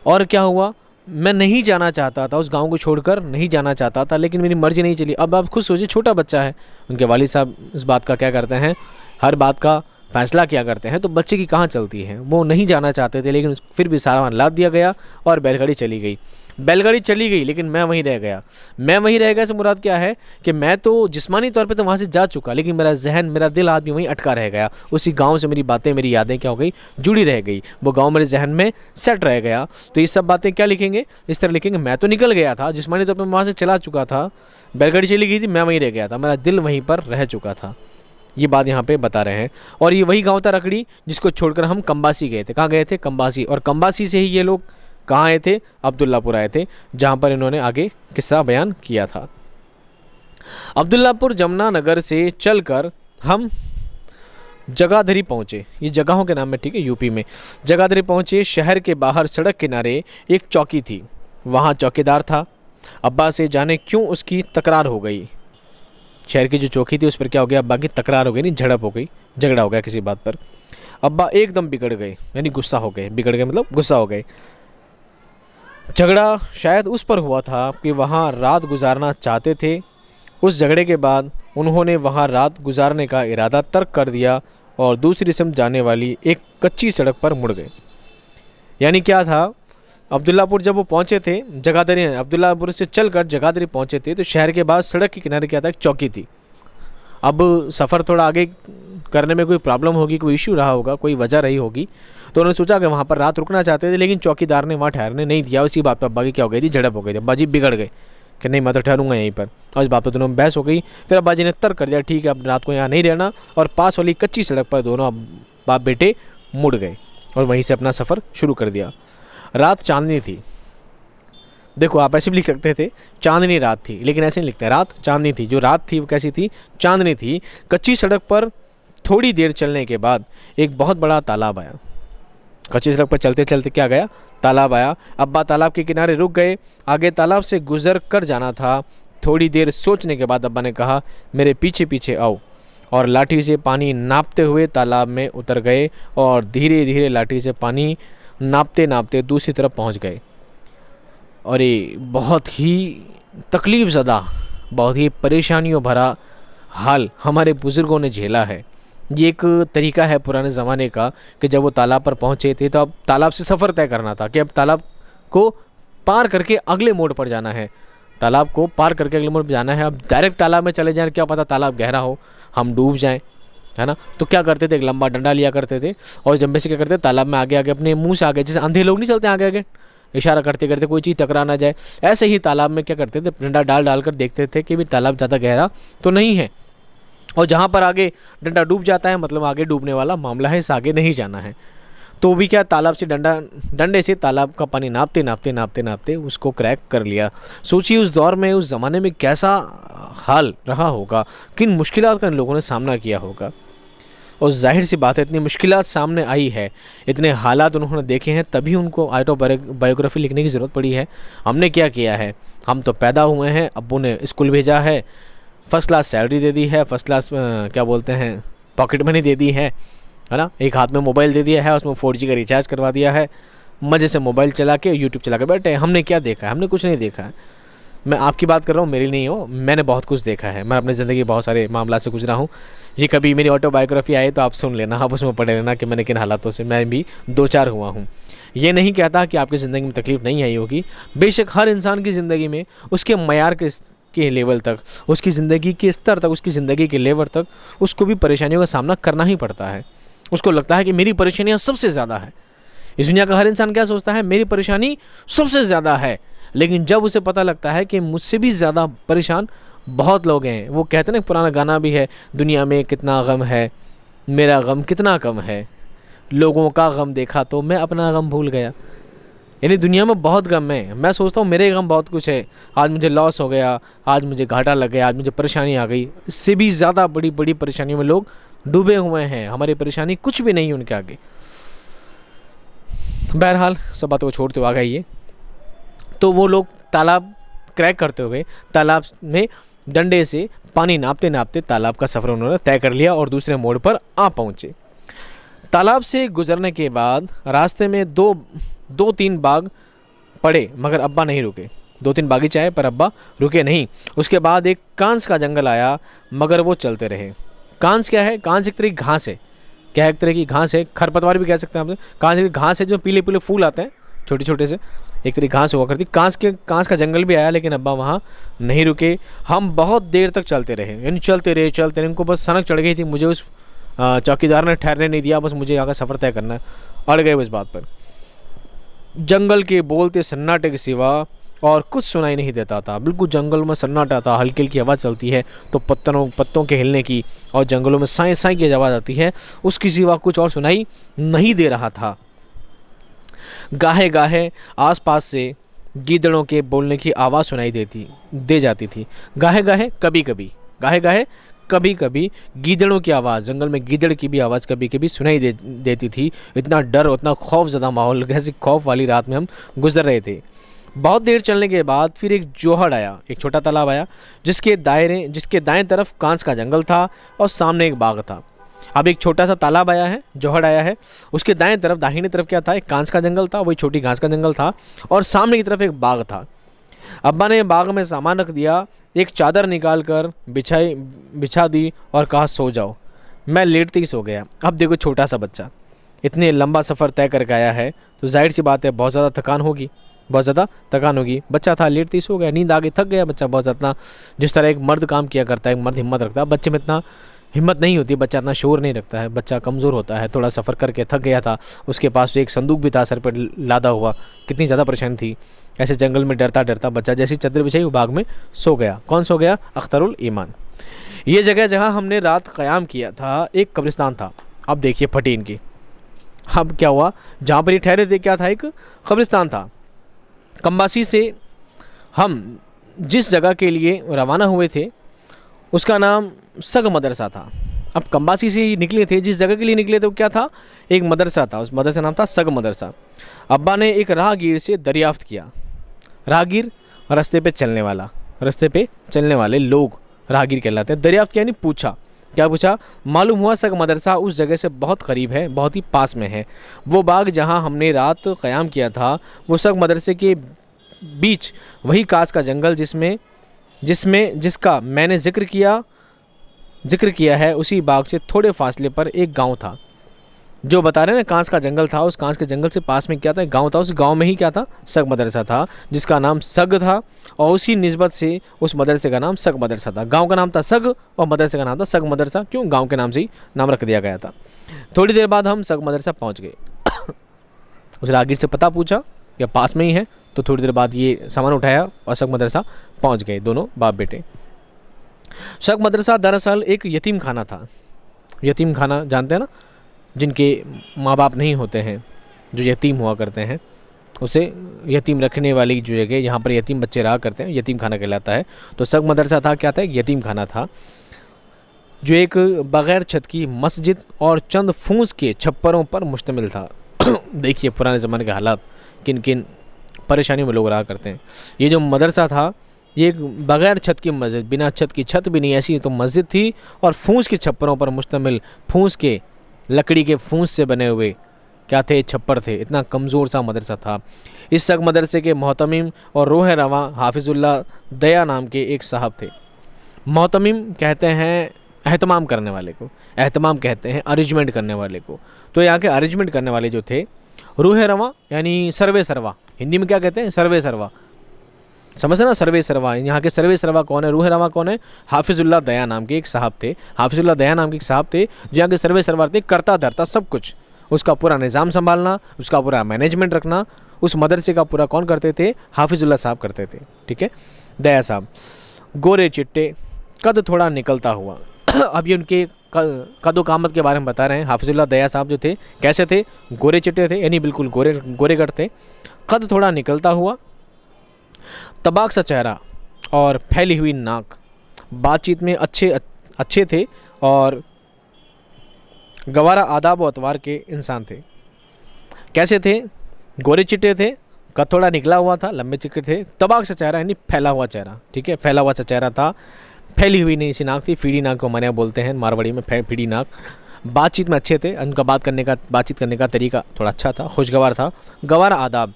Speaker 1: और क्या हुआ, मैं नहीं जाना चाहता था, उस गांव को छोड़कर नहीं जाना चाहता था, लेकिन मेरी मर्ज़ी नहीं चली। अब आप खुद सोचिए, छोटा बच्चा है, उनके वालिद साहब इस बात का क्या करते हैं, हर बात का फैसला किया करते हैं, तो बच्चे की कहाँ चलती है। वो नहीं जाना चाहते थे, लेकिन फिर भी सामान लाद दिया गया और बैलगाड़ी चली गई। बैलगाड़ी चली गई लेकिन मैं वहीं रह गया। मैं वहीं रह गया से मुराद क्या है कि मैं तो जिस्मानी तौर पे तो वहाँ से जा चुका, लेकिन मेरा जहन, मेरा दिल आदमी वहीं अटका रह गया। उसी गांव से मेरी बातें, मेरी यादें क्या हो गई, जुड़ी रह गई। वो गांव मेरे जहन में सेट रह गया। तो ये सब बातें क्या लिखेंगे, इस तरह लिखेंगे, मैं तो निकल गया था, जिस्मानी तौर पर मैं वहाँ से चला चुका था, बैलगाड़ी चली गई थी, मैं वहीं रह गया था, मेरा दिल वहीं पर रह चुका था। ये बात यहाँ पे बता रहे हैं। और ये वही गांव था रकड़ी जिसको छोड़कर हम कंबासी गए थे। कहाँ गए थे, कंबासी। और कंबासी से ही ये लोग कहाँ आए थे, अब्दुल्लापुर आए थे, जहाँ पर इन्होंने आगे किस्सा बयान किया था। अब्दुल्लापुर जमुनानगर से चलकर हम जगाधरी पहुँचे। ये जगहों के नाम है, ठीक है, यूपी में। जगाधरी पहुँचे। शहर के बाहर सड़क किनारे एक चौकी थी, वहाँ चौकीदार था। अब्बा से जाने क्यों उसकी तकरार हो गई। शहर की जो चौकी थी उस पर क्या हो गया, अब्बा की तकरार हो गई, नहीं झड़प हो गई, झगड़ा हो गया किसी बात पर। अब्बा एकदम बिगड़ गए, यानी गुस्सा हो गए। बिगड़ गए मतलब गुस्सा हो गए। झगड़ा शायद उस पर हुआ था कि वहाँ रात गुजारना चाहते थे। उस झगड़े के बाद उन्होंने वहाँ रात गुजारने का इरादा तर्क कर दिया और दूसरी सिमत जाने वाली एक कच्ची सड़क पर मुड़ गए। यानी क्या था, अब्दुल्लापुर जब वो पहुँचे थे, जगाधरी, अब्दुल्लापुर से चलकर जगाधरी पहुँचे थे, तो शहर के बाद सड़क के किनारे क्या था, एक चौकी थी। अब सफ़र थोड़ा आगे करने में कोई प्रॉब्लम होगी, कोई इशू रहा होगा, कोई वजह रही होगी, तो उन्होंने सोचा कि वहाँ पर रात रुकना चाहते थे, लेकिन चौकीदार ने वहाँ ठहरने नहीं दिया। उसी बात पर अब्बा की क्या हो गई थी, झड़प हो गई थी। अब्बा जी बिगड़ गए कि नहीं, मैं तो ठहरूंगा यहीं पर, और इस बात पर दोनों में बहस हो गई। फिर अब्बा जी ने तर्क कर दिया, ठीक है अब रात को यहाँ नहीं रहना, और पास वाली कच्ची सड़क पर दोनों बाप बेटे मुड़ गए और वहीं से अपना सफ़र शुरू कर दिया। रात चांदनी थी। देखो आप ऐसे भी लिख सकते थे, चांदनी रात थी, लेकिन ऐसे नहीं लिखते, रात चांदनी थी। जो रात थी वो कैसी थी, चांदनी थी। कच्ची सड़क पर थोड़ी देर चलने के बाद एक बहुत बड़ा तालाब आया। कच्ची सड़क पर चलते चलते क्या गया, तालाब आया। अब्बा तालाब के किनारे रुक गए, आगे तालाब से गुजर कर जाना था। थोड़ी देर सोचने के बाद अब्बा ने कहा, मेरे पीछे पीछे आओ, और लाठी से पानी नापते हुए तालाब में उतर गए और धीरे धीरे लाठी से पानी नापते नापते दूसरी तरफ पहुंच गए। और ये बहुत ही तकलीफ़ ज़दा, बहुत ही परेशानियों भरा हाल हमारे बुज़ुर्गों ने झेला है। ये एक तरीका है पुराने ज़माने का कि जब वो तालाब पर पहुँचे थे तो अब तालाब से सफ़र तय करना था कि अब तालाब को पार करके अगले मोड़ पर जाना है। तालाब को पार करके अगले मोड़ पर जाना है। अब डायरेक्ट तालाब में चले जाएँ, क्या पता तालाब गहरा हो, हम डूब जाएँ, है ना। तो क्या करते थे, एक लंबा डंडा लिया करते थे और जंबे से क्या करते, तालाब में आगे आगे अपने मुँह से आगे, जैसे अंधे लोग नहीं चलते आगे आगे, इशारा करते करते कोई चीज़ टकरा ना जाए, ऐसे ही तालाब में क्या करते थे, डंडा डाल कर देखते थे कि भी तालाब ज़्यादा गहरा तो नहीं है, और जहाँ पर आगे डंडा डूब जाता है मतलब आगे डूबने वाला मामला है, इस आगे नहीं जाना है। तो भी क्या, तालाब से डंडे से तालाब का पानी नापते नापते नापते नापते उसको क्रैक कर लिया। सोचिए उस दौर में, उस ज़माने में कैसा हाल रहा होगा, किन मुश्किलात का इन लोगों ने सामना किया होगा। और जाहिर सी बात है इतनी मुश्किलात सामने आई है, इतने हालात उन्होंने देखे हैं, तभी उनको ऑटोबायोग्राफी लिखने की ज़रूरत पड़ी है। हमने क्या किया है, हम तो पैदा हुए हैं, अब्बू ने स्कूल भेजा है, फर्स्ट क्लास सैलरी दे दी है, फर्स्ट क्लास क्या बोलते हैं पॉकेट मनी दे दी है ना, एक हाथ में मोबाइल दे दिया है, उसमें 4G का रिचार्ज करवा दिया है, मज़े से मोबाइल चला के यूट्यूब चला के बैठे। हमने क्या देखा है? हमने कुछ नहीं देखा है। मैं आपकी बात कर रहा हूँ, मेरी नहीं हो, मैंने बहुत कुछ देखा है, मैं अपनी ज़िंदगी बहुत सारे मामला से गुजरा हूँ। ये कभी मेरी ऑटोबायोग्राफी आए तो आप सुन लेना, आप उसमें पढ़ लेना कि मैंने किन हालातों से मैं भी दो चार हुआ हूँ। ये नहीं कहता कि आपकी ज़िंदगी में तकलीफ़ नहीं आई होगी, बेशक हर इंसान की ज़िंदगी में उसके मयार के लेवल तक, उसकी ज़िंदगी के स्तर तक, उसकी ज़िंदगी के लेवल तक उसको भी परेशानियों का सामना करना ही पड़ता है। उसको लगता है कि मेरी परेशानियाँ सबसे ज़्यादा है। इस दुनिया का हर इंसान क्या सोचता है, मेरी परेशानी सबसे ज़्यादा है। लेकिन जब उसे पता लगता है कि मुझसे भी ज़्यादा परेशान बहुत लोग हैं, वो कहते हैं ना, पुराना गाना भी है, दुनिया में कितना गम है, मेरा गम कितना कम है, लोगों का गम देखा तो मैं अपना गम भूल गया। यानी दुनिया में बहुत गम है, मैं सोचता हूँ मेरे गम बहुत कुछ है, आज मुझे लॉस हो गया, आज मुझे घाटा लग गया, आज मुझे परेशानी आ गई। इससे भी ज़्यादा बड़ी बड़ी परेशानियों में लोग डूबे हुए हैं, हमारी परेशानी कुछ भी नहीं उनके आगे। बहरहाल सब बातों को छोड़ते हुए आ गई, तो वो लोग तालाब क्रैक करते हुए तालाब में डंडे से पानी नापते नापते तालाब का सफ़र उन्होंने तय कर लिया और दूसरे मोड़ पर आ पहुँचे। तालाब से गुजरने के बाद रास्ते में दो तीन बाग पड़े, मगर अब्बा नहीं रुके। 2-3 बागीचे आए पर अब्बा रुके नहीं। उसके बाद एक कांस का जंगल आया, मगर वो चलते रहे। कांस क्या है? कांस एक तरह की घास है। क्या है? एक तरह की घास है, खरपतवार भी कह सकते हैं आप। कांस एक घास है जो पीले पीले फूल आते हैं छोटे छोटे से, एक तरह घास हुआ करती। कांस का जंगल भी आया, लेकिन अब्बा वहाँ नहीं रुके। हम बहुत देर तक चलते रहे, यानी चलते रहे। इनको बस सनक चढ़ गई थी, मुझे उस चौकीदार ने ठहरने नहीं दिया, बस मुझे आगे सफ़र तय करना है। अड़ गए उस बात पर। जंगल के बोलते सन्नाटे के सिवा और कुछ सुनाई नहीं देता था। बिल्कुल जंगल में सन्नाटा था, हल्की हल्की हवा चलती है तो पत्तों के हिलने की, और जंगलों में साई साई की आवाज़ आती है, उसके सिवा कुछ और सुनाई नहीं दे रहा था। गाहे गाहे आसपास से गीदड़ों के बोलने की आवाज़ सुनाई दे जाती थी। गाहे गाहे कभी कभी गीदड़ों की आवाज़, जंगल में गीदड़ की भी आवाज़ कभी कभी सुनाई देती थी। इतना डर, उतना खौफज़दा माहौल, ऐसी खौफ वाली रात में हम गुजर रहे थे। बहुत देर चलने के बाद फिर एक जोहड़ आया, एक छोटा तालाब आया, जिसके दाएं तरफ कांस का जंगल था और सामने एक बाग था। अब एक छोटा सा तालाब आया है, जोहड़ आया है, उसके दाएं तरफ, दाहिनी तरफ क्या था? एक कांस का जंगल था, वही छोटी घास का जंगल था, और सामने की तरफ एक बाग था। अब्बा ने बाग में सामान रख दिया, एक चादर निकाल कर बिछा दी और कहा सो जाओ। मैं लेटते ही सो गया। अब देखो, छोटा सा बच्चा इतने लंबा सफ़र तय करके आया है तो जाहिर सी बात है बहुत ज़्यादा थकान होगी। बच्चा था, लेटते ही सो गया, नींद आ गई, थक गया बच्चा बहुत ज़्यादा। जिस तरह एक मर्द काम किया करता है, एक मर्द हिम्मत रखता है, बच्चे में इतना हिम्मत नहीं होती, बच्चा इतना शोर नहीं रखता है, बच्चा कमज़ोर होता है। थोड़ा सफ़र करके थक गया था, उसके पास एक संदूक भी था सर पर लादा हुआ, कितनी ज़्यादा परेशानी थी। ऐसे जंगल में डरता डरता बच्चा जैसी चादर बिछाई वो बाग में सो गया। कौन सो गया? अख्तरुल ईमान। ये जगह जहाँ हमने रात क़याम किया था एक कब्रिस्तान था। अब देखिए फटी इनकी। अब क्या हुआ, जहाँ पर ये ठहरे थे क्या था? एक कब्रिस्तान था। कम्बासी से हम जिस जगह के लिए रवाना हुए थे उसका नाम सग मदरसा था। अब कम्बासी से निकले थे, जिस जगह के लिए निकले थे वो क्या था? एक मदरसा था, उस मदरसा नाम था सग मदरसा। अब्बा ने एक राहगीर से दरियाफ्त किया। राहगीर रास्ते पे चलने वाले लोग राहगीर कहलाते हैं। दरियाफ्त किया यानी पूछा। क्या पूछा? मालूम हुआ सग मदरसा उस जगह से बहुत करीब है, बहुत ही पास में है। वो बाग जहाँ हमने रात क़याम किया था वो सग मदरसे के बीच वही कांस का जंगल जिसका मैंने जिक्र किया है, उसी बाग से थोड़े फासले पर एक गांव था। जो बता रहे हैं ना कांस का जंगल था, उस कांस के जंगल से पास में क्या था? गांव था। उस गांव में ही क्या था? सग मदरसा था, जिसका नाम सग था, और उसी निस्बत से उस मदरसे का नाम सग मदरसा था। गांव का नाम था सग और मदरसे का नाम था सग मदरसा। क्यों? गांव के नाम से ही नाम रख दिया गया था। थोड़ी देर बाद हम सग मदरसा पहुँच गए। उस राहगीर से पता पूछा कि पास में ही है, तो थोड़ी देर बाद ये सामान उठाया और सग मदरसा पहुँच गए, दोनों बाप बेटे। सग मदरसा दरअसल एक यतीम खाना था। यतीम खाना जानते हैं ना, जिनके माँ बाप नहीं होते हैं, जो यतीम हुआ करते हैं, उसे यतीम रखने वाली जो जगह यहाँ पर यतीम बच्चे रहा करते हैं, यतीम खाना कहलाता है। तो सग मदरसा था क्या था? एक यतीम खाना था। जो एक बग़ैर छत की मस्जिद और चंद फूस के छप्परों पर मुश्तमिल था। देखिए पुराने ज़माने के हालात, किन किन परेशानियों में लोग रहा करते हैं। ये जो मदरसा था ये एक बग़ैर छत की मस्जिद, बिना छत की, छत भी नहीं ऐसी तो मस्जिद थी, और फूस के छप्परों पर मुश्तमिल, फूस के, लकड़ी के फूस से बने हुए क्या थे, छप्पर थे। इतना कमज़ोर सा मदरसा था। इस सग मदरसे के मोहतमिम और रोह रवा हाफिज़ुल्लाह दया नाम के एक साहब थे। मोहतमिम कहते हैं एहतमाम करने वाले को, एहतमाम कहते हैं अरेंजमेंट करने वाले को। तो यहाँ के अरेंजमेंट करने वाले जो थे, रूह रवा यानी सर्वे सर्वा, हिंदी में क्या कहते हैं, सर्वे सर्वा, समझ ना, सर्वे सर्वा। यहाँ के सर्वे सर्वा कौन है, रूह रवा कौन है, हाफिज़ुल्लाह दया नाम के एक साहब थे। हाफिज़ुल्लाह दया नाम के एक साहब थे जो यहाँ के सर्वे सर्वा थे, करता धरता सब कुछ, उसका पूरा निज़ाम संभालना, उसका पूरा मैनेजमेंट रखना, उस मदरसे का पूरा कौन करते थे, हाफिज़ुल्लाह साहब करते थे। ठीक है, दया साहब, गोरे चिट्टे, कद थोड़ा निकलता हुआ। अब ये उनके कदो कामत के बारे में बता रहे हैं। हाफिज़ुल्लाह दया साहब जो थे कैसे थे, गोरे चिट्टे थे, यानी बिल्कुल गोरे गोरेगढ़ थे, कद थोड़ा निकलता हुआ, तबाक सा चेहरा और फैली हुई नाक, बातचीत में अच्छे थे और गवारा आदाब व अतवार के इंसान थे। कैसे थे, गोरे चिट्टे थे, कद थोड़ा निकला हुआ था, लंबे चिट्टे थे, तबाक सा चेहरा यानी फैला हुआ चेहरा। ठीक है, फैला हुआ सा चेहरा था, फैली हुई नहीं सी नाक थी, फीडी नाक को हमारे यहाँ बोलते हैं मारवाड़ी में, फीडी नाक। बातचीत में अच्छे थे, उनका बातचीत करने का तरीका थोड़ा अच्छा था, खुशगवार था। गवारा आदाब,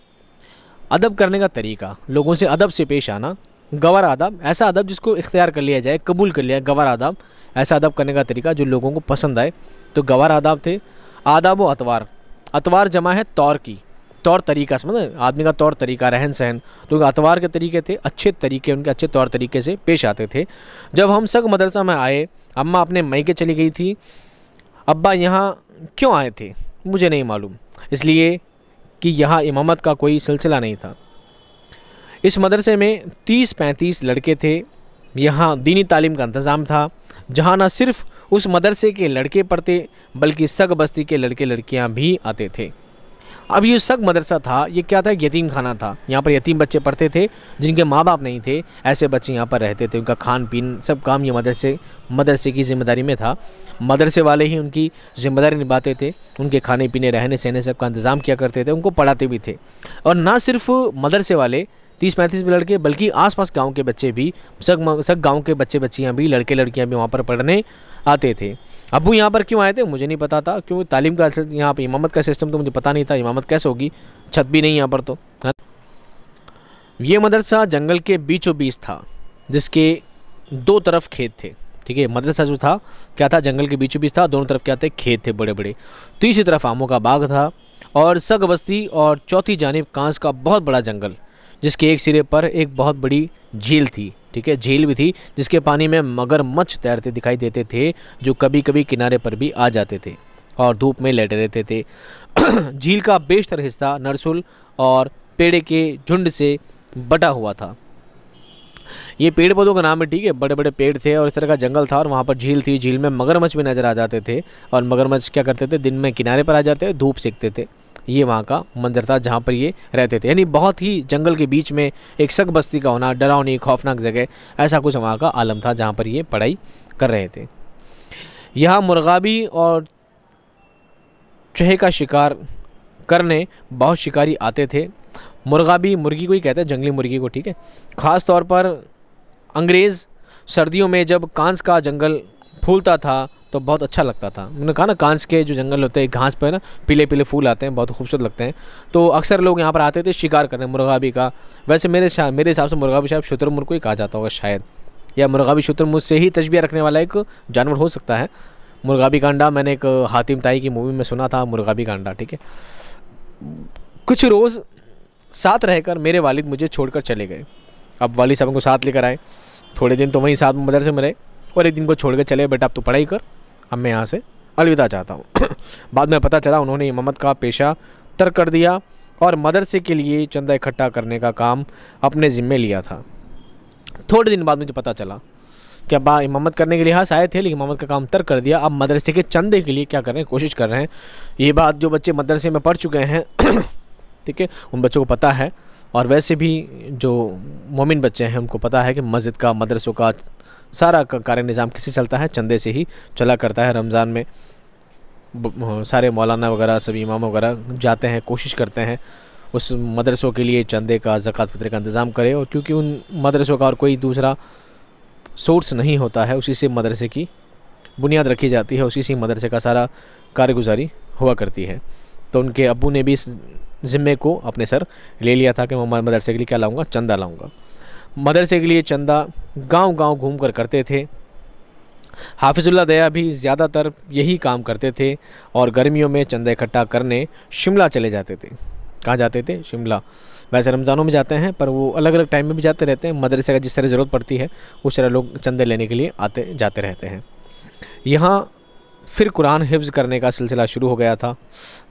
Speaker 1: अदब करने का तरीका, लोगों से अदब से पेश आना। गवार आदाब, ऐसा अदब जिसको इख्तियार कर लिया जाए, कबूल कर लिया। गवार आदाब, ऐसा अदब करने का तरीका जो लोगों को पसंद आए, तो गवार आदाब थे। आदाब व अतवार, अतवार जमा है तौर की, तौर तरीका, समझ, आदमी का तौर तरीका, रहन सहन, तो अतवार के तरीके थे, अच्छे तरीके, उनके अच्छे तौर तरीके से पेश आते थे। जब हम सग मदरसा में आए, अम्मा अपने मैके चली गई थी। अब्बा यहाँ क्यों आए थे मुझे नहीं मालूम, इसलिए कि यहाँ इमामत का कोई सिलसिला नहीं था। इस मदरसे में 30-35 लड़के थे। यहाँ दीनी तालीम का इंतज़ाम था, जहाँ न सिर्फ उस मदरसे के लड़के पढ़ते बल्कि सग बस्ती के लड़के लड़कियाँ भी आते थे। अब ये सग मदरसा था, ये क्या था, यतीम खाना था। यहाँ पर यतीम बच्चे पढ़ते थे जिनके माँ बाप नहीं थे, ऐसे बच्चे यहाँ पर रहते थे। उनका खान पीन सब काम ये मदरसे की ज़िम्मेदारी में था। मदरसे वाले ही उनकी ज़िम्मेदारी निभाते थे, उनके खाने पीने, रहने सहने सब का इंतज़ाम किया करते थे, उनको पढ़ाते भी थे। और ना सिर्फ मदरसे वाले 30-35 लड़के, बल्कि आसपास गांव के बच्चे भी, सब गांव के बच्चे बच्चियां भी, लड़के लड़कियां भी वहाँ पर पढ़ने आते थे। अबू यहाँ पर क्यों आए थे मुझे नहीं पता था, क्योंकि तालीम का यहाँ पर इमामत का सिस्टम तो मुझे पता नहीं था, इमामत कैसे होगी, छत भी नहीं यहाँ पर तो। ये मदरसा जंगल के बीचों बीच था, जिसके दो तरफ खेत थे। ठीक है, मदरसा जो था क्या था, जंगल के बीचों बीच था, दोनों तरफ क्या थे, खेत थे बड़े बड़े। तीसरी तरफ आमों का बाग था और सग बस्ती, और चौथी जानिब कांस का बहुत बड़ा जंगल, जिसके एक सिरे पर एक बहुत बड़ी झील थी। ठीक है, झील भी थी जिसके पानी में मगरमच्छ तैरते दिखाई देते थे, जो कभी कभी किनारे पर भी आ जाते थे और धूप में लेटे रहते थे। झील का बेशतर हिस्सा नरसुल और पेड़े के झुंड से बटा हुआ था। ये पेड़ पौधों का नाम है, ठीक है, बड़े बड़े पेड़ थे और इस तरह का जंगल था, और वहाँ पर झील थी। झील में मगरमच्छ भी नज़र आ जाते थे, और मगरमच्छ क्या करते थे, दिन में किनारे पर आ जाते थे, धूप सेकते थे। ये वहाँ का मंजर था जहाँ पर ये रहते थे, यानी बहुत ही जंगल के बीच में एक सग बस्ती का होना, डरावनी खौफनाक जगह, ऐसा कुछ वहाँ का आलम था जहाँ पर ये पढ़ाई कर रहे थे। यहाँ मुर्गाबी और चूहे का शिकार करने बहुत शिकारी आते थे। मुर्गाबी मुर्गी को ही कहते हैं, जंगली मुर्गी को। ठीक है, ख़ास तौर पर अंग्रेज़ सर्दियों में जब कांस का जंगल फूलता था तो बहुत अच्छा लगता था। मैंने कहा ना, कांस के जो जंगल होते हैं, घास पर ना पीले पीले फूल आते हैं, बहुत खूबसूरत लगते हैं। तो अक्सर लोग यहाँ पर आते थे शिकार करने मुर्गाबी का। वैसे मेरे हिसाब से मुर्गाबी शायद शुतुरमुर्ग को ही कहा जाता होगा शायद, या मुर्गाबी शुतुरमुर्ग से ही तशबीह रखने वाला एक जानवर हो सकता है। मुर्गाबी का अंडा मैंने एक हातिम ताई की मूवी में सुना था, मुर्गाबी का अंडा। ठीक है, कुछ रोज़ साथ रहकर मेरे वालिद मुझे छोड़कर चले गए। अब वालिद साहब को साथ लेकर आए, थोड़े दिन तो वहीं साथ में मदरसे में रहे, और एक दिन को छोड़ के चले, बेटा अब तो पढ़ाई कर, अब मैं यहाँ से अलविदा चाहता हूँ। बाद में पता चला उन्होंने इमामत का पेशा तर्क कर दिया और मदरसे के लिए चंदा इकट्ठा करने का काम अपने ज़िम्मे लिया था। थोड़े दिन बाद मुझे पता चला कि अब्बा इमामत करने के लिए यहाँ से आए थे, लेकिन इमामत का काम तर्क कर दिया, अब मदरसे के चंदे के लिए क्या कर रहे हैं, कोशिश कर रहे हैं। ये बात जो बच्चे मदरसे में पढ़ चुके हैं ठीक है, उन बच्चों को पता है, और वैसे भी जो मोमिन बच्चे हैं उनको पता है कि मस्जिद का, मदरसों का सारा कार्य निज़ाम किससे चलता है? चंदे से ही चला करता है। रमज़ान में सारे मौलाना वगैरह सभी इमाम वगैरह जाते हैं, कोशिश करते हैं उस मदरसों के लिए चंदे का, ज़कात फ़ितर का इंतज़ाम करें, और क्योंकि उन मदरसों का और कोई दूसरा सोर्स नहीं होता है, उसी से मदरसे की बुनियाद रखी जाती है, उसी से मदरसे का सारा कारगुजारी हुआ करती है। तो उनके अब्बू ने भी इस ज़िम्मे को अपने सर ले लिया था कि मैं मदरसे के लिए क्या लाऊंगा? चंदा लाऊंगा। मदरसे के लिए चंदा गांव-गांव घूम कर करते थे। हाफिज़ुल्लाह दया भी ज़्यादातर यही काम करते थे, और गर्मियों में चंदा इकट्ठा करने शिमला चले जाते थे। कहाँ जाते थे? शिमला। वैसे रमज़ानों में जाते हैं, पर वो अलग अलग टाइम में भी जाते रहते हैं। मदरसे का जिस तरह ज़रूरत पड़ती है उस तरह लोग चंदे लेने के लिए आते जाते रहते हैं। यहाँ फिर कुरान हिफ्ज़ करने का सिलसिला शुरू हो गया था।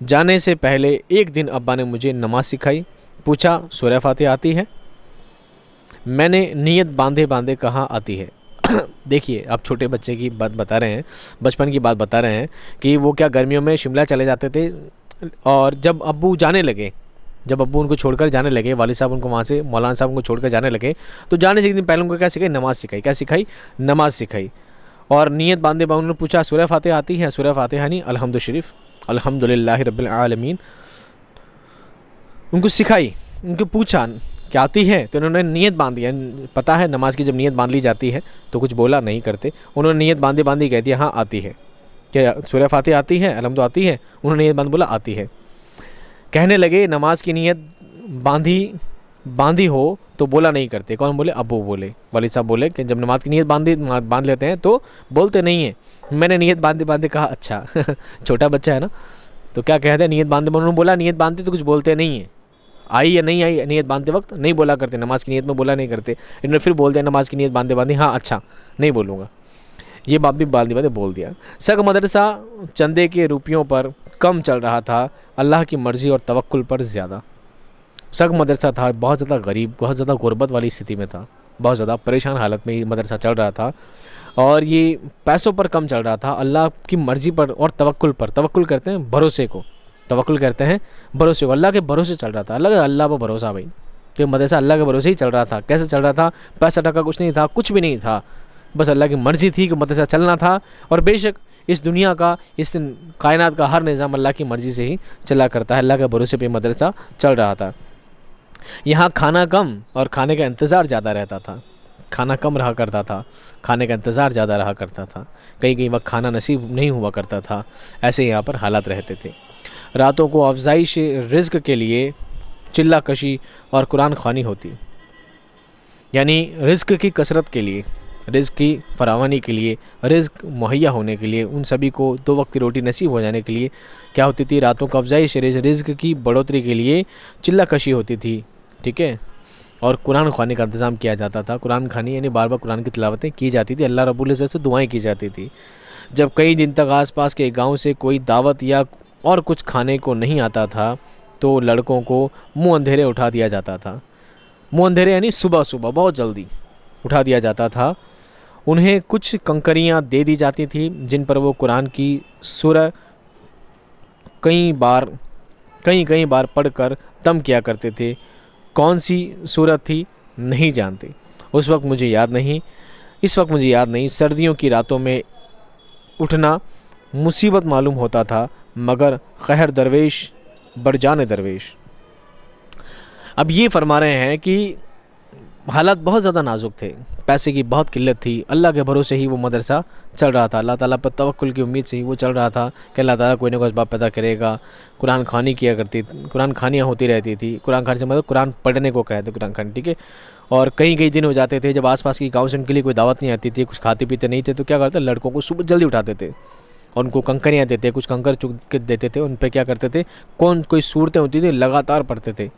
Speaker 1: जाने से पहले एक दिन अब्बा ने मुझे नमाज़ सिखाई। पूछा, सूरह फातिहा आती है? मैंने नीयत बांधे बांधे कहा, आती है। देखिए, आप छोटे बच्चे की बात बता रहे हैं, बचपन की बात बता रहे हैं कि वो क्या गर्मियों में शिमला चले जाते थे, और जब अब्बू जाने लगे, जब अब्बू उनको छोड़कर जाने लगे, वालिद साहब उनको वहाँ से, मौलाना साहब उनको छोड़कर जाने लगे, तो जाने से एक दिन पहले उनको क्या सिखाई? नमाज़ सिखाई। क्या सिखाई? नमाज़ सिखाई। और नीयत बांधे बांधे उन्होंने पूछा, सूरह फातिहा आती है? सूरह फातिहा नहीं, अल्हम्दु शरीफ, अल्हम्दुलिल्लाहि रब्बिल आलमीन, उनको सिखाई। उनको पूछा क्या आती है? तो उन्होंने नीयत बांध दिया। पता है नमाज की जब नीयत बांध ली जाती है तो कुछ बोला नहीं करते, उन्होंने नीयत बांधे बांधी कह दिया, हाँ आती है। क्या सूरह फातिहा आती है? अल्हम्दु आती है। उन्होंने नीयत बांध बोला, आती है। कहने लगे, नमाज की नीयत बांधी हो तो बोला नहीं करते। कौन बोले? अब्बू बोले, वालिद साहब बोले कि जब नमाज की नीयत बांध लेते हैं तो बोलते नहीं हैं। मैंने नीयत बांधे बांधे कहा, अच्छा। छोटा बच्चा है ना, तो क्या कहते हैं? नीयत बांधे, उन्होंने बोला नीयत बांधते तो कुछ बोलते नहीं हैं। आई या नहीं आई नीयत बांधते वक्त नहीं बोला करते, नमाज की नीयत में बोला नहीं करते। इन्होंने फिर बोल दिया नमाज की नीयत बांधे बांधे, हाँ अच्छा नहीं बोलूँगा। ये बात भी बांधे बांधे बोल दिया। सग मदरसा चंदे के रुपयों पर कम चल रहा था, अल्लाह की मर्ज़ी और तवक्कुल पर ज़्यादा। सग मदरसा था बहुत ज़्यादा गरीब, बहुत ज़्यादा गुर्बत वाली स्थिति में था, बहुत ज़्यादा परेशान हालत में ये मदरसा चल रहा था, और ये पैसों पर कम चल रहा था, अल्लाह की मर्ज़ी पर और तवक्कुल पर। तवक्कुल करते हैं भरोसे को, तवक्कुल करते हैं भरोसे को। अल्लाह के भरोसे चल रहा था, अल्लाह पर भरोसा भाई। तो मदरसा अल्लाह के भरोसे ही चल रहा था। कैसे चल रहा था? पैसा टका कुछ नहीं था, कुछ भी नहीं था, बस अल्लाह की मर्ज़ी थी कि मदरसा चलना था। और बेशक इस दुनिया का, इस कायनात का हर निज़ाम अल्लाह की मर्ज़ी से ही चला करता है। अल्लाह के भरोसे पे मदरसा चल रहा था। यहाँ खाना कम और खाने का इंतज़ार ज़्यादा रहता था। खाना कम रहा करता था, खाने का इंतज़ार ज़्यादा रहा करता था। कई वक्त खाना नसीब नहीं हुआ करता था। ऐसे यहाँ पर हालात रहते थे। रातों को अफजाइश रिज़्क़ के लिए चिल्ला कशी और कुरान ख़वानी होती, यानी रिज़्क़ की कसरत के लिए, रिज़्क़ की फरावानी के लिए, रिज़्क़ मुहैया होने के लिए, उन सभी को 2 वक्त की रोटी नसीब हो जाने के लिए क्या होती थी? रातों को अफजाइश रिज़्क़ की बढ़ोतरी के लिए चिल्ला कशी होती थी, ठीक है। और कुरान ख़वानी का इंतज़ाम किया जाता था। कुरान ख़वानी यानी बार बार कुरान की तिलावतें की जाती थी, अल्लाह रब्बुल इज़्ज़त से दुआएं की जाती थी। जब कई दिन तक आसपास के गांव से कोई दावत या और कुछ खाने को नहीं आता था तो लड़कों को मुँह अंधेरे उठा दिया जाता था। मुँह अंधेरे यानी सुबह सुबह बहुत जल्दी उठा दिया जाता था। उन्हें कुछ कंकरियाँ दे दी जाती थी जिन पर वो कुरान की सूरह कई बार पढ़कर दम किया करते थे। कौन सी सूरत थी नहीं जानते, उस वक्त मुझे याद नहीं, इस वक्त मुझे याद नहीं। सर्दियों की रातों में उठना मुसीबत मालूम होता था, मगर खैर दरवेश बरजाने दरवेश। अब ये फरमा रहे हैं कि हालात बहुत ज़्यादा नाजुक थे, पैसे की बहुत किल्लत थी, अल्लाह के भरोसे ही वो मदरसा चल रहा था, अल्लाह ताला पर तवक्कुल की उम्मीद से ही वो चल रहा था कि अल्लाह ताला कोई ना कोई असबाब पैदा करेगा। कुरान ख़वानी किया करती, कुरान ख़वानियाँ होती रहती थी। कुरान ख़वानी से मतलब कुरान पढ़ने को कहते कुरान ख़वानी, ठीक है। और कई दिन हो जाते थे जब आसपास की गाँव से उनके लिए कोई दावत नहीं आती थी, कुछ खाते पीते नहीं थे, तो क्या करते? लड़कों को सुबह जल्दी उठाते थे और उनको कंकरियाँ देते, कुछ कंकर चुग के देते थे। उन पर क्या करते थे? कोई सूरतें होती थी लगातार पढ़ते थे।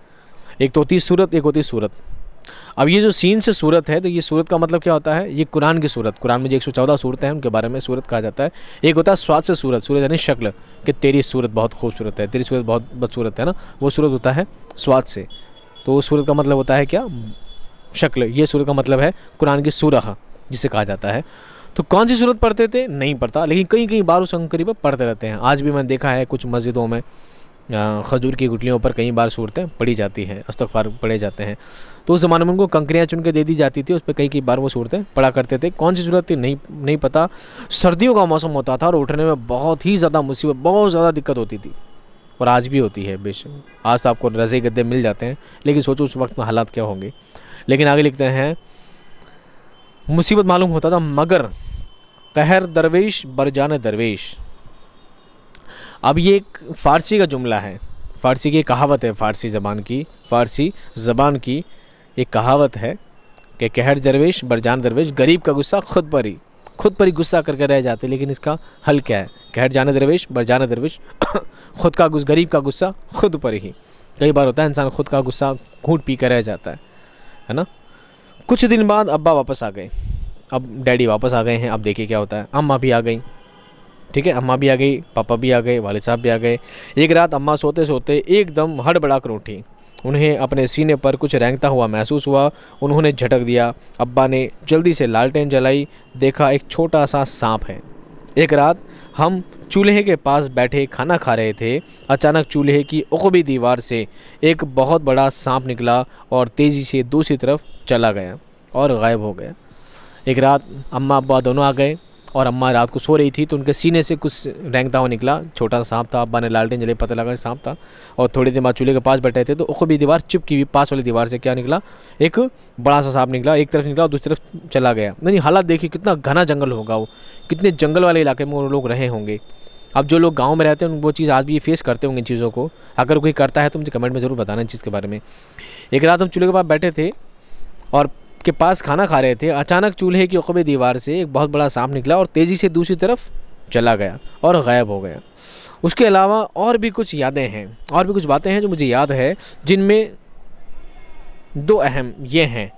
Speaker 1: एक तो होती सूरत, एक होती सूरत। अब ये जो सीन से सूरत है, तो ये सूरत का मतलब क्या होता है? ये कुरान की सूरत। कुरान में जो 114 सूरतें हैं उनके बारे में सूरत कहा जाता है। एक होता है स्वाद से सूरत, सूरत यानी शक्ल, कि तेरी सूरत बहुत खूबसूरत है, तेरी सूरत बहुत बदसूरत है ना, वो सूरत होता है स्वाद से। तो वो सूरत का मतलब होता है क्या? शक्ल। ये सूरत का मतलब है कुरान की सूरह जिसे कहा जाता है। तो कौन सी सूरत पढ़ते थे नहीं पढ़ता, लेकिन कई बार उस अंकरी पर पढ़ते रहते हैं। आज भी मैंने देखा है कुछ मस्जिदों में खजूर की गुठलियों पर कई बार सूरतें पड़ी जाती हैं, इस्तग़फ़ार पढ़े जाते हैं। तो उस ज़माने में उनको कंकरियाँ चुन के दे दी जाती थी, उस पर कई बार वो सूरतें पढ़ा करते थे। कौन सी सूरत थी नहीं पता। सर्दियों का मौसम होता था और उठने में बहुत ही ज़्यादा मुसीबत, बहुत ज़्यादा दिक्कत होती थी, और आज भी होती है बेशक। आज तो आपको रज़ाई गद्दे मिल जाते हैं, लेकिन सोचो उस वक्त में हालात क्या होंगे। लेकिन आगे लिखते हैं, मुसीबत मालूम होता था मगर कहर दरवेश बरजान दरवेश। अब ये एक फ़ारसी का जुमला है, फ़ारसी की कहावत है, फ़ारसी ज़बान की एक कहावत है कि कहर दरवेश बरजान दरवेश, गरीब का गुस्सा खुद पर ही गुस्सा करके रह जाते। लेकिन इसका हल क्या है? कहर जाने दरवेश बरजान दरवेश गरीब का गुस्सा खुद पर ही। कई बार होता है इंसान खुद का गुस्सा घूंट पी कर रह जाता है ना। कुछ दिन बाद अब्बा वापस आ गए, अब डैडी वापस आ गए हैं। अब देखिए क्या होता है, अम्मा भी आ गई, ठीक है, अम्मा भी आ गई, पापा भी आ गए, वालिद साहब भी आ गए। एक रात अम्मा सोते सोते एकदम हड़बड़ा कर उठी। उन्हें अपने सीने पर कुछ रेंगता हुआ महसूस हुआ। उन्होंने झटक दिया। अब्बा ने जल्दी से लालटेन जलाई, देखा एक छोटा सा सांप है। एक रात हम चूल्हे के पास बैठे खाना खा रहे थे, अचानक चूल्हे की उखबी दीवार से एक बहुत बड़ा सांप निकला और तेज़ी से दूसरी तरफ चला गया और गायब हो गया। एक रात अम्मा अब्बा दोनों आ गए और अम्मा रात को सो रही थी, तो उनके सीने से कुछ रेंगता हुआ निकला, छोटा सा सांप था। अब्बा ने लालटेन जले, पता लगा सांप था। और थोड़ी देर बाद चूल्हे के पास बैठे थे तो उखबी दीवार चिपकी हुई पास वाली दीवार से क्या निकला, एक बड़ा सा सांप निकला। एक तरफ निकला और दूसरी तरफ चला गया। नहीं, हालात देखिए, कितना घना जंगल होगा वो, कितने जंगल वाले इलाके में वो लोग रहे होंगे। अब जो लोग गाँव में रहते हैं वो चीज़ आज भी फेस करते होंगे इन चीज़ों को। अगर कोई करता है तो मुझे कमेंट में ज़रूर बताना इस चीज़ के बारे में। एक रात हम चूल्हे के पास बैठे थे और के पास खाना खा रहे थे, अचानक चूल्हे की उखबी दीवार से एक बहुत बड़ा सांप निकला और तेज़ी से दूसरी तरफ चला गया और गायब हो गया। उसके अलावा और भी कुछ यादें हैं, और भी कुछ बातें हैं जो मुझे याद है, जिनमें दो अहम ये हैं,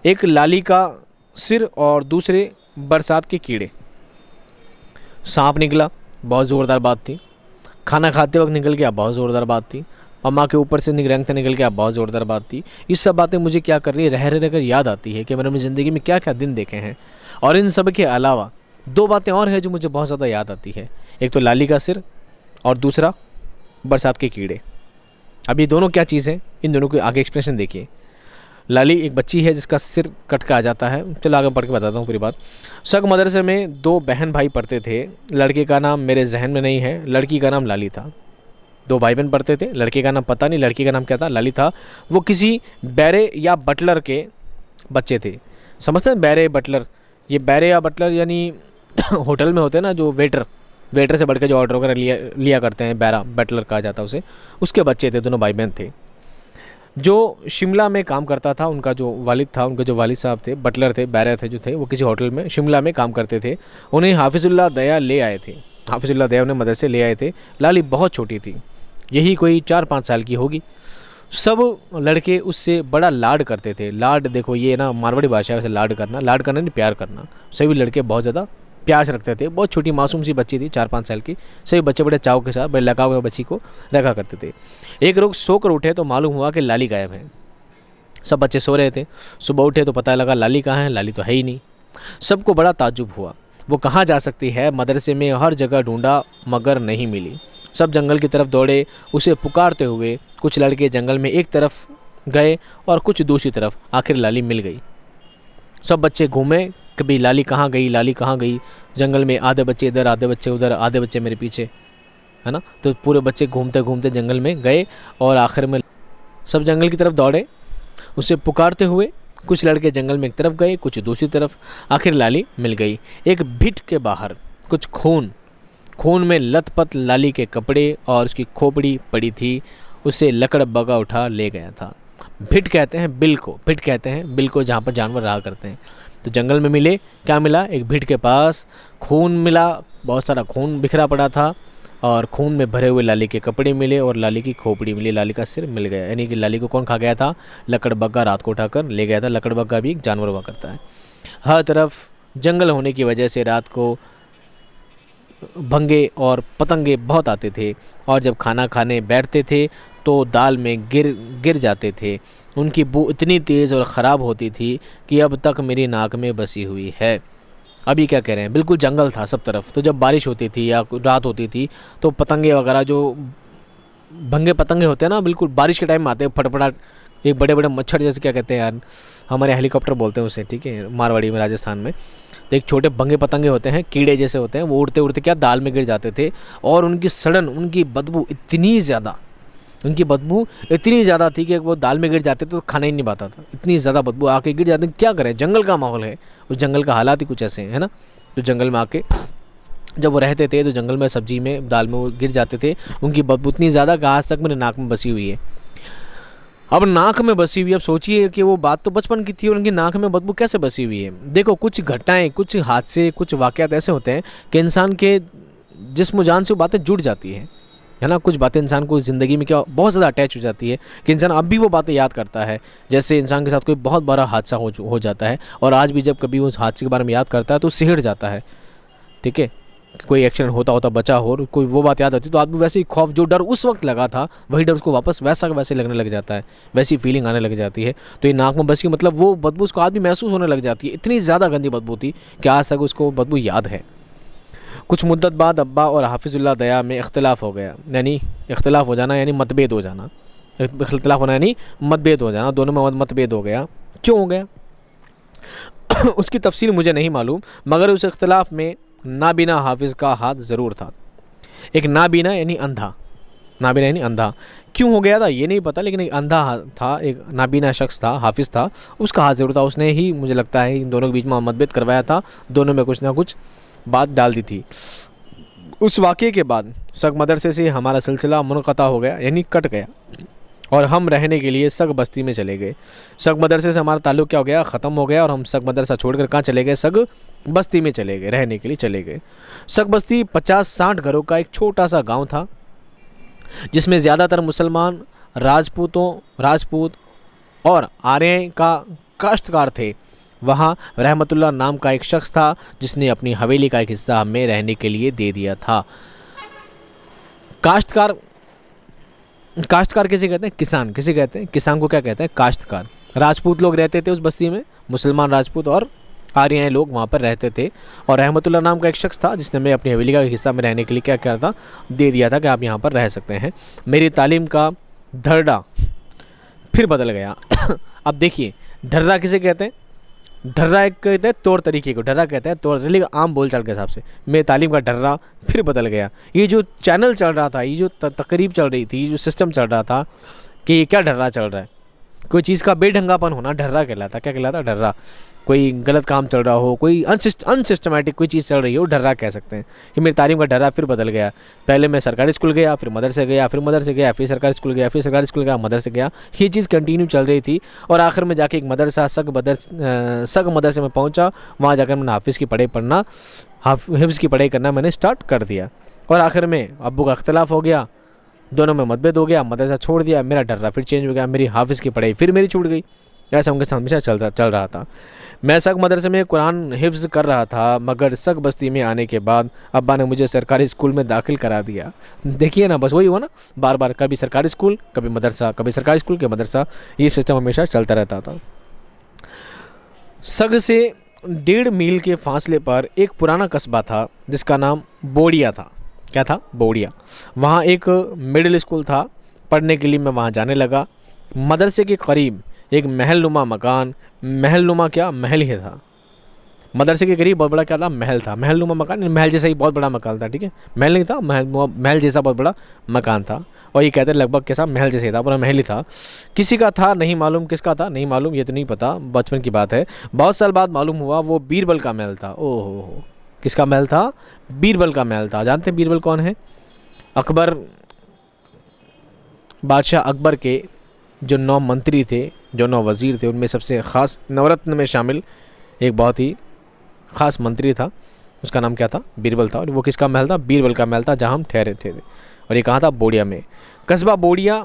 Speaker 1: एक लाली का सिर और दूसरे बरसात के कीड़े। सांप निकला, बहुत ज़ोरदार बात थी। खाना खाते वक्त निकल गया, बहुत ज़ोरदार बात थी। अम्मा के ऊपर से रेंगते निकल गया, बहुत ज़ोरदार बात थी। ये सब बातें मुझे क्या कर रही है, रह कर याद आती है कि मैंने अपनी ज़िंदगी में क्या क्या दिन देखे हैं। और इन सब के अलावा दो बातें और हैं जो मुझे बहुत ज़्यादा याद आती है, एक तो लाली का सिर और दूसरा बरसात के कीड़े। अब ये दोनों क्या चीज़ हैं, इन दोनों के आगे एक्सप्रेशन देखिए। लाली एक बच्ची है जिसका सिर कट के आ जाता है। चलो आगे पढ़ के बताता हूँ पूरी बात। शक मदरसे में दो बहन भाई पढ़ते थे। लड़के का नाम मेरे जहन में नहीं है, लड़की का नाम लाली था। दो भाई बहन पढ़ते थे, लड़के का नाम पता नहीं, लड़की का नाम क्या था, लाली था। वो किसी बैरे या बटलर के बच्चे थे। समझते हैं बैरे बटलर? ये बैरे या बटलर यानी होटल में होते हैं ना जो वेटर से बढ़ के जो ऑर्डर वगैरह लिया करते हैं, बैरा बटलर कहा जाता है उसे। उसके बच्चे थे, दोनों भाई बहन थे। जो शिमला में काम करता था, उनका जो वालिद था, उनके जो वालिद साहब थे, बटलर थे, बैरे थे जो थे, वो किसी होटल में शिमला में काम करते थे। उन्हें हाफिज़ुल्लाह दया ले आए थे, हाफिज़ुल्लाह दया उन्हें मदरसे ले आए थे। लाली बहुत छोटी थी, यही कोई 4-5 साल की होगी। सब लड़के उससे बड़ा लाड करते थे। लाड देखो, ये ना मारवाड़ी भाषा है वैसे, लाड करना नहीं, प्यार करना। सभी लड़के बहुत ज़्यादा प्यार से रखते थे। बहुत छोटी मासूम सी बच्ची थी, 4-5 साल की। सभी बच्चे बड़े चाव के साथ, बड़े लगाव के बच्ची को रखा करते थे। एक रोज़ सोकर उठे तो मालूम हुआ कि लाली गायब है। सब बच्चे सो रहे थे। सुबह उठे तो पता लगा लाली कहाँ है, लाली तो है ही नहीं। सबको बड़ा ताज्जुब हुआ, वो कहाँ जा सकती है। मदरसे में हर जगह ढूंढा मगर नहीं मिली। सब जंगल की तरफ दौड़े उसे पुकारते हुए। कुछ लड़के जंगल में एक तरफ गए और कुछ दूसरी तरफ। आखिर लाली मिल गई। सब बच्चे घूमे, कभी लाली कहाँ गई, लाली कहाँ गई। जंगल में आधे बच्चे इधर, आधे बच्चे उधर, आधे बच्चे मेरे पीछे, है ना। तो पूरे बच्चे घूमते घूमते जंगल में गए और आखिर में सब जंगल की तरफ दौड़े उसे पुकारते हुए। कुछ लड़के जंगल में एक तरफ गए, कुछ दूसरी तरफ। आखिर लाली मिल गई। एक भिट के बाहर कुछ खून में लथपथ लाली के कपड़े और उसकी खोपड़ी पड़ी थी। उसे लकड़ बगा उठा ले गया था। भिट कहते हैं बिल को, भिट कहते हैं बिल को जहाँ पर जानवर रहा करते हैं। तो जंगल में मिले, क्या मिला, एक भिट के पास खून मिला, बहुत सारा खून बिखरा पड़ा था और खून में भरे हुए लाली के कपड़े मिले और लाली की खोपड़ी मिली, लाली का सिर मिल गया। यानी कि लाली को कौन खा गया था, लकड़बग्गा रात को उठाकर ले गया था। लकड़बग्गा भी एक जानवर हुआ करता है। हर तरफ जंगल होने की वजह से रात को भंगे और पतंगे बहुत आते थे और जब खाना खाने बैठते थे तो दाल में गिर जाते थे। उनकी बू इतनी तेज़ और ख़राब होती थी कि अब तक मेरी नाक में बसी हुई है। अभी क्या कह रहे हैं, बिल्कुल जंगल था सब तरफ। तो जब बारिश होती थी या रात होती थी तो पतंगे वगैरह जो भंगे पतंगे होते हैं ना, बिल्कुल बारिश के टाइम में आते हैं फटफटाट, एक बड़े बड़े मच्छर जैसे, क्या कहते हैं यार, हमारे हेलीकॉप्टर बोलते हैं उसे, ठीक है, मारवाड़ी में, राजस्थान में। तो एक छोटे भंगे पतंगे होते हैं, कीड़े जैसे होते हैं, वो उड़ते उड़ते क्या दाल में गिर जाते थे, और उनकी सड़न, उनकी बदबू इतनी ज़्यादा, उनकी बदबू इतनी ज़्यादा थी कि वो दाल में गिर जाते तो खाना ही नहीं पाता था, इतनी ज़्यादा बदबू आके गिर जाते। क्या करें, जंगल का माहौल है, उस जंगल का हालात ही कुछ ऐसे हैं ना। तो जंगल में आके जब वो रहते थे तो जंगल में सब्जी में, दाल में वो गिर जाते थे, उनकी बदबू इतनी ज़्यादा कि आज तक मेरे नाक में बसी हुई है। अब नाक में बसी हुई, अब सोचिए कि वो बात तो बचपन की थी और उनकी नाक में बदबू कैसे बसी हुई है। देखो, कुछ घटनाएं, कुछ हादसे, कुछ वाक़यात ऐसे होते हैं कि इंसान के जिस्म जान से वो बातें जुड़ जाती हैं, है ना। कुछ बातें इंसान को ज़िंदगी में क्या बहुत ज़्यादा अटैच हो जाती है कि इंसान अब भी वो बातें याद करता है। जैसे इंसान के साथ कोई बहुत बड़ा हादसा हो जाता है, और आज भी जब कभी उस हादसे के बारे में याद करता है तो सिहर जाता है, ठीक है। कोई एक्सीडेंट होता बचा हो, कोई वो बात याद आती तो आदमी वैसे ही खौफ, जो डर उस वक्त लगा था वही डर उसको वापस वैसा वैसे लगने लग जाता है, वैसी फीलिंग आने लग जाती है। तो ये नाक में बसी, मतलब वो बदबू उसको आदमी महसूस होने लग जाती है। इतनी ज़्यादा गंदी बदबू थी कि आज तक उसको बदबू याद है। कुछ मुद्दत बाद अब्बा और हाफिज़ुल्लाह दया में इख्तिलाफ़ हो गया, यानी इख्तिलाफ़ हो जाना, यानी मतभेद हो जाना। इख्तिलाफ़ होना यानी मतभेद हो जाना, दोनों में मतभेद हो गया। क्यों हो गया उसकी तफसील मुझे नहीं मालूम, मगर उस इख्तिलाफ़ में नाबीना हाफिज़ का हाथ ज़रूर था। एक नाबीना यानी अंधा, नाबीना यानी अंधा। क्यों हो गया था ये नहीं पता, लेकिन एक अंधा था, एक नाबीना शख्स था, हाफिज़ था, उसका हाथ ज़रूर था। उसने ही मुझे लगता है इन दोनों के बीच में मतभेद करवाया था, दोनों में कुछ ना कुछ बात डाल दी थी। उस वाक़े के बाद सग मदरसे से हमारा सिलसिला मुनक़ता हो गया, यानी कट गया, और हम रहने के लिए सग बस्ती में चले गए। सग मदरसे से हमारा ताल्लुक़ क्या हो गया, ख़त्म हो गया, और हम सग मदरसा छोड़कर कहाँ चले गए, सग बस्ती में चले गए, रहने के लिए चले गए। सग बस्ती 50-60 घरों का एक छोटा सा गांव था, जिसमें ज़्यादातर मुसलमान, राजपूत और आर्य का काश्तकार थे। वहाँ रहमतुल्लाह नाम का एक शख्स था, जिसने अपनी हवेली का एक हिस्सा हमें रहने के लिए दे दिया था। काश्तकार, काश्तकार किसे कहते हैं, किसान, किसे कहते हैं, किसान को क्या कहते हैं, काश्तकार। राजपूत लोग रहते थे उस बस्ती में, मुसलमान, राजपूत और आर्य लोग वहाँ पर रहते थे। और रहमतुल्लाह नाम का एक शख्स था, जिसने मैं अपनी हवेली का एक हिस्सा में रहने के लिए क्या किया था, दे दिया था कि आप यहाँ पर रह सकते हैं। मेरी तालीम का ढर्रा फिर बदल गया। अब देखिए, ढर्रा किसे कहते हैं, ढर्रा एक कहते हैं तौर तरीके को, ढर्रा कहते हैं तौर तरीके, आम बोलचाल के हिसाब से। मेरी तालीम का ढर्रा फिर बदल गया। ये जो चैनल चल रहा था, ये जो तकरीब चल रही थी, जो सिस्टम चल रहा था कि ये क्या ढर्रा चल रहा है, कोई चीज़ का बेढंगापन होना ढर्रा कहलाता। क्या कहलाता, ढर्रा। कोई गलत काम चल रहा हो, कोई अनसिस्टमेटिक कोई चीज़ चल रही हो, ढर्रा कह सकते हैं। कि मेरी तालीम का ढर्रा फिर बदल गया। पहले मैं सरकारी स्कूल गया, फिर मदरसे गया, फिर मदरसे गया, फिर सरकारी स्कूल गया, फिर सरकारी स्कूल गया, मदरसे गया। ये चीज़ कंटिन्यू चल रही थी, और आखिर में जाके एक मदरसा सग मदरसे में पहुँचा। वहाँ जाकर मैंने हाफिज़ की पढ़ाई पढ़ना, हिफ्ज़ की पढ़ाई करना मैंने स्टार्ट कर दिया। और आखिर में अब्बू का अख्तिलाफ़ हो गया, दोनों में मतभेद हो गया, मदरसा छोड़ दिया, मेरा ढर्रा फिर चेंज हो गया, मेरी हाफिज़ की पढ़ाई फिर मेरी छूट गई। ऐसा उनके साथ हमेशा चल रहा था। मैं सग मदरसे में कुरान हिफ्ज़ कर रहा था, मगर सग बस्ती में आने के बाद अब्बा ने मुझे सरकारी स्कूल में दाखिल करा दिया। देखिए ना, बस वही हुआ ना, बार बार कभी सरकारी स्कूल, कभी मदरसा, कभी सरकारी स्कूल के मदरसा, ये सिस्टम हमेशा चलता रहता था। सग से 1.5 मील के फासले पर एक पुराना कस्बा था, जिसका नाम बोड़िया था। क्या था, बोड़िया। वहाँ एक मिडिल स्कूल था, पढ़ने के लिए मैं वहाँ जाने लगा। मदरसे के करीब एक महलनुमा मकान, महलनुमा क्या, महल ही था। मदरसे के करीब बहुत बड़ा क्या था, महल था। महलनुमा मकान, महल जैसा ही बहुत बड़ा मकान था, ठीक है, महल नहीं था, महल जैसा बहुत बड़ा मकान था। और ये कहते हैं लगभग कैसा, महल जैसे था, पूरा महल ही था। किसी का था, नहीं मालूम किसका था, नहीं मालूम, ये तो नहीं पता, बचपन की बात है। बहुत साल बाद मालूम हुआ वो बीरबल का महल था। ओहो, किसका महल था, बीरबल का महल था। जानते हैं बीरबल कौन है, अकबर, बादशाह अकबर के जो 9 मंत्री थे, जो 9 वज़ीर थे, उनमें सबसे ख़ास नवरत्न में शामिल एक बहुत ही ख़ास मंत्री था, उसका नाम क्या था, बीरबल था। और वो किसका महल था, बीरबल का महल था, जहाँ हम ठहरे थे। और ये कहाँ था, बोड़िया में। कस्बा बोड़िया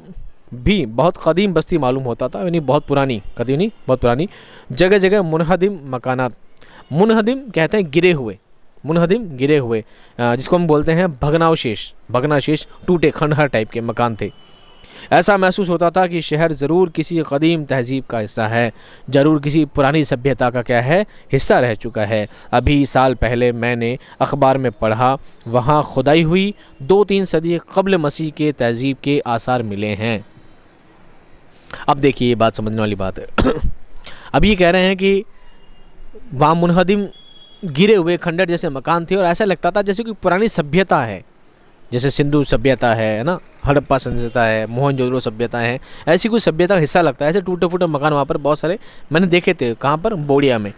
Speaker 1: भी बहुत कदीम बस्ती मालूम होता था, यानी बहुत पुरानी, कदीम नहीं, बहुत पुरानी। जगह जगह मुनहदिम मकानात, मुनहदिम कहते हैं गिरे हुए, मुनहदिम गिरे हुए, जिसको हम बोलते हैं भग्नावशेष, भग्नाशेष, टूटे खंडहर टाइप के मकान थे। ऐसा महसूस होता था कि शहर ज़रूर किसी कदीम तहजीब का हिस्सा है, ज़रूर किसी पुरानी सभ्यता का क्या है, हिस्सा रह चुका है। अभी साल पहले मैंने अखबार में पढ़ा, वहाँ खुदाई हुई 2-3 सदी क़ब्ल मसीह के तहजीब के आसार मिले हैं। अब देखिए ये बात समझने वाली बात है। अब ये कह रहे हैं कि वहाँ मुनहदिम गिरे हुए खंडर जैसे मकान थे और ऐसा लगता था जैसे कोई पुरानी सभ्यता है, जैसे सिंधु सभ्यता है ना, हड़प्पा सभ्यता है, मोहनजोदड़ो सभ्यता है, ऐसी कोई सभ्यता का हिस्सा लगता है। ऐसे टूटे फूटे मकान वहाँ पर बहुत सारे मैंने देखे थे। कहाँ पर? बोड़िया में।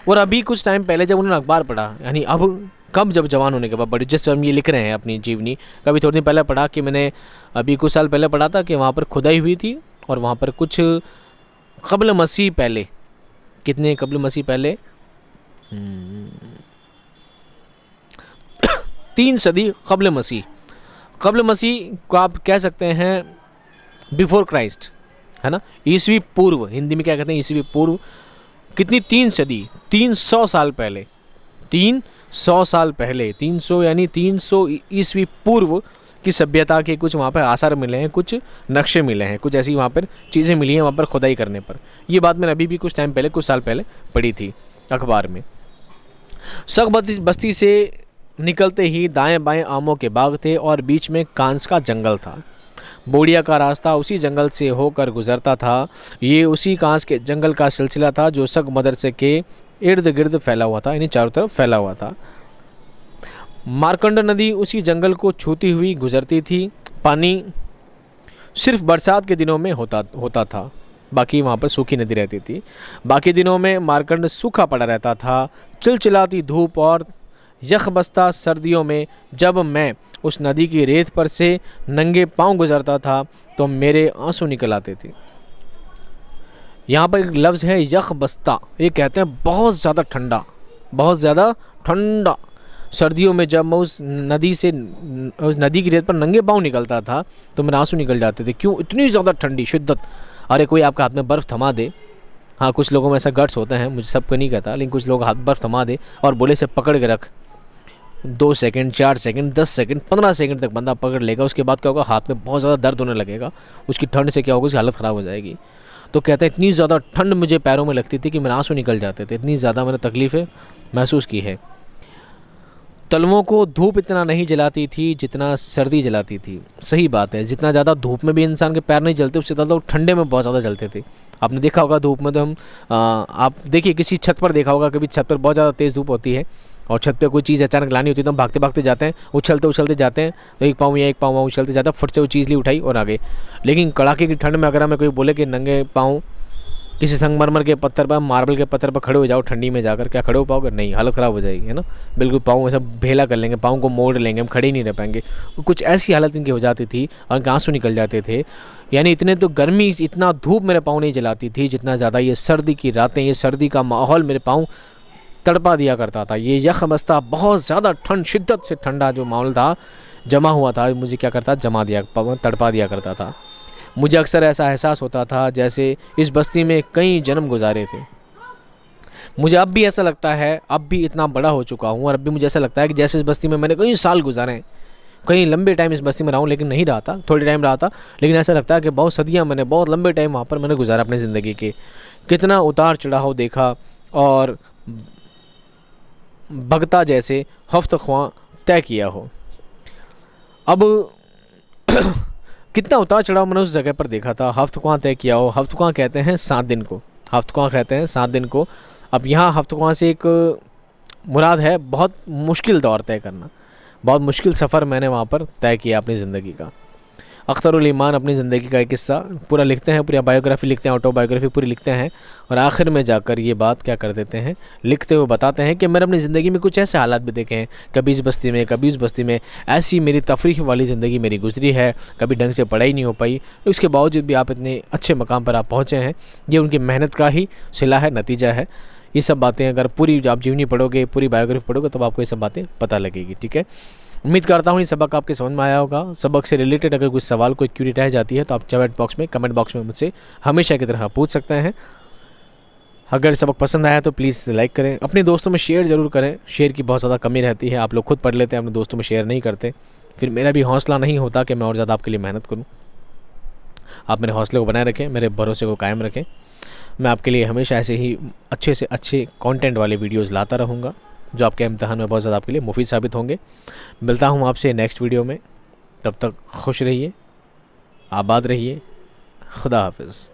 Speaker 1: और अभी कुछ टाइम पहले जब उन्होंने अखबार पढ़ा, यानी अब कब, जब जवान होने के बाद बड़ी, जिस हम ये लिख रहे हैं अपनी जीवनी, कभी थोड़ी दिन पहले पढ़ा कि मैंने अभी कुछ साल पहले पढ़ा था कि वहाँ पर खुदाई हुई थी और वहाँ पर कुछ क़ब्ल मसीह पहले, कितने क़ब्ल मसीह पहले, 3 सदी क़ब्ल मसीह। क़ब्ल मसीह को आप कह सकते हैं बिफोर क्राइस्ट, है ना, ईसवी पूर्व, हिंदी में क्या कहते हैं, ईसवी पूर्व। कितनी? 3 सदी, 300 साल पहले, 300 साल पहले, 300 यानी 300 ईसवी पूर्व की सभ्यता के कुछ वहाँ पर आसार मिले हैं, कुछ नक्शे मिले हैं, कुछ ऐसी वहाँ पर चीज़ें मिली हैं वहाँ पर खुदाई करने पर। ये बात मैंने अभी भी कुछ टाइम पहले, कुछ साल पहले पढ़ी थी अखबार में। सग बस्ती से निकलते ही दाएं बाएं आमों के बाग थे और बीच में कांस का जंगल था। बोड़िया का रास्ता उसी जंगल से होकर गुजरता था। ये उसी कांस के जंगल का सिलसिला था जो सग मदरसे के इर्द गिर्द फैला हुआ था, यानी चारों तरफ फैला हुआ था। मार्कंड नदी उसी जंगल को छूती हुई गुजरती थी। पानी सिर्फ बरसात के दिनों में होता था, बाकी वहाँ पर सूखी नदी रहती थी। बाकी दिनों में मार्कंड सूखा पड़ा रहता था। चिलचिलाती धूप और यखबस्ता सर्दियों में जब मैं उस नदी की रेत पर से नंगे पांव गुजरता था तो मेरे आंसू निकल आते थे। यहाँ पर एक लफ्ज़ है यखबस्ता, ये कहते हैं बहुत ज़्यादा ठंडा, बहुत ज़्यादा ठंडा। सर्दियों में जब मैं उस नदी की रेत पर नंगे पांव निकलता था तो मेरे आंसू निकल जाते थे। क्यों? इतनी ज़्यादा ठंडी शिद्दत। अरे कोई आपका हाथ में बर्फ़ थमा दे, हाँ कुछ लोगों में ऐसा गट्स होते हैं, मुझे सबको नहीं कहता, लेकिन कुछ लोग हाथ बर्फ़ थमा दे और बोले से पकड़ के रख, 2 सेकंड, 4 सेकंड, 10 सेकंड, 15 सेकंड तक बंदा पकड़ लेगा। उसके बाद क्या होगा? हाथ में बहुत ज़्यादा दर्द होने लगेगा, उसकी ठंड से क्या होगा? उसकी हालत ख़राब हो जाएगी। तो कहते हैं इतनी ज़्यादा ठंड मुझे पैरों में लगती थी कि मेरे आंसू निकल जाते थे, इतनी ज़्यादा मैंने तकलीफ़ें महसूस की है। तलवों को धूप इतना नहीं जलाती थी जितना सर्दी जलाती थी। सही बात है, जितना ज़्यादा धूप में भी इंसान के पैर नहीं जलते, उससे ज़्यादा ठंडे में बहुत ज़्यादा जलते थे। आपने देखा होगा धूप में तो हम आप देखिए किसी छत पर देखा होगा, कभी छत पर बहुत ज़्यादा तेज़ धूप होती है और छत पे कोई चीज़ अचानक लानी होती है तो हम भागते भागते जाते हैं, उछलते उछलते जाते हैं, तो एक पाँव या एक पाँव वहाँ उछलते जाते हैं, फट से वो चीज़ ली उठाई और आगे। लेकिन कड़ाके की ठंड में अगर हमें कोई बोले कि नंगे पाँव किसी संगमरमर के पत्थर पर, मार्बल के पत्थर पर खड़े हो जाओ ठंडी में जाकर, क्या खड़े हो पाओगे? नहीं, हालत ख़राब हो जाएगी, है ना। बिल्कुल पाँव ऐसा भेला कर लेंगे, पाँव को मोड़ लेंगे, हम खड़े ही नहीं रह पाएंगे। कुछ ऐसी हालत इनकी हो जाती थी और इनके आंसू निकल जाते थे। यानी इतने तो गर्मी, इतना धूप मेरे पाँव नहीं जलाती थी जितना ज़्यादा ये सर्दी की रातें, ये सर्दी का माहौल मेरे पाँव तड़पा दिया करता था। ये यखमस्ता, बहुत ज़्यादा ठंड, शिद्दत से ठंडा जो माहौल था, जमा हुआ था, मुझे क्या करता, तड़पा दिया करता था। मुझे अक्सर ऐसा एहसास होता था जैसे इस बस्ती में कई जन्म गुजारे थे। मुझे अब भी ऐसा लगता है, अब भी इतना बड़ा हो चुका हूँ और अब भी मुझे ऐसा लगता है कि जैसे इस बस्ती में मैंने कई साल गुजारे हैं, कई लंबे टाइम इस बस्ती में रहा हूँ, लेकिन नहीं रहा था, थोड़ी टाइम रहा था, लेकिन ऐसा लगता है कि बहुत सदियाँ मैंने, बहुत लंबे टाइम वहाँ पर मैंने गुजारा अपनी ज़िंदगी के। कितना उतार चढ़ाव देखा और भगता जैसे हफ्तख्वां तय किया हो। अब कितना उतार चढ़ाव मैंने उस जगह पर देखा था, हफ्तख्वां तय किया हो। हफ्तख्वां कहते हैं 7 दिन को, हफ्तख्वां कहते हैं 7 दिन को। अब यहाँ हफ्तख्वां से एक मुराद है बहुत मुश्किल दौर तय करना, बहुत मुश्किल सफ़र मैंने वहाँ पर तय किया अपनी ज़िंदगी का। अख्तरुल ईमान अपनी ज़िंदगी का एक किस्सा पूरा लिखते हैं, पूरी बायोग्राफी लिखते हैं, ऑटोबायोग्राफी पूरी लिखते हैं और आखिर में जाकर ये बात क्या कर देते हैं, लिखते हुए बताते हैं कि मैंने अपनी ज़िंदगी में कुछ ऐसे हालात भी देखे हैं, कभी इस बस्ती में, कभी उस बस्ती में, ऐसी मेरी तफरीह वाली ज़िंदगी मेरी गुजरी है, कभी ढंग से पढ़ाई नहीं हो पाई, उसके बावजूद भी आप इतने अच्छे मकाम पर आप पहुँचे हैं। ये उनकी मेहनत का ही सिला है, नतीजा है। ये सब बातें अगर पूरी आप जीवनी पढ़ोगे, पूरी बायोग्राफी पढ़ोगे, तब आपको ये सब बातें पता लगेगी। ठीक है, उम्मीद करता हूँ ये सबक आपके समझ में आया होगा। सबक से रिलेटेड अगर कोई सवाल, कोई क्यूरी रह जाती है तो आप कमेंट बॉक्स में मुझसे हमेशा की तरह पूछ सकते हैं। अगर सबक पसंद आया तो प्लीज़ लाइक करें, अपने दोस्तों में शेयर ज़रूर करें। शेयर की बहुत ज़्यादा कमी रहती है, आप लोग खुद पढ़ लेते हैं, अपने दोस्तों में शेयर नहीं करते, फिर मेरा भी हौसला नहीं होता कि मैं और ज़्यादा आपके लिए मेहनत करूँ। आप मेरे हौसले को बनाए रखें, मेरे भरोसे को कायम रखें। मैं आपके लिए हमेशा ऐसे ही अच्छे से अच्छे कंटेंट वाले वीडियोज़ लाता रहूँगा जो आपके इम्तिहान में बहुत ज़्यादा आपके लिए मुफीद साबित होंगे। मिलता हूँ आपसे नेक्स्ट वीडियो में, तब तक खुश रहिए, आबाद रहिए, खुदा हाफिज़।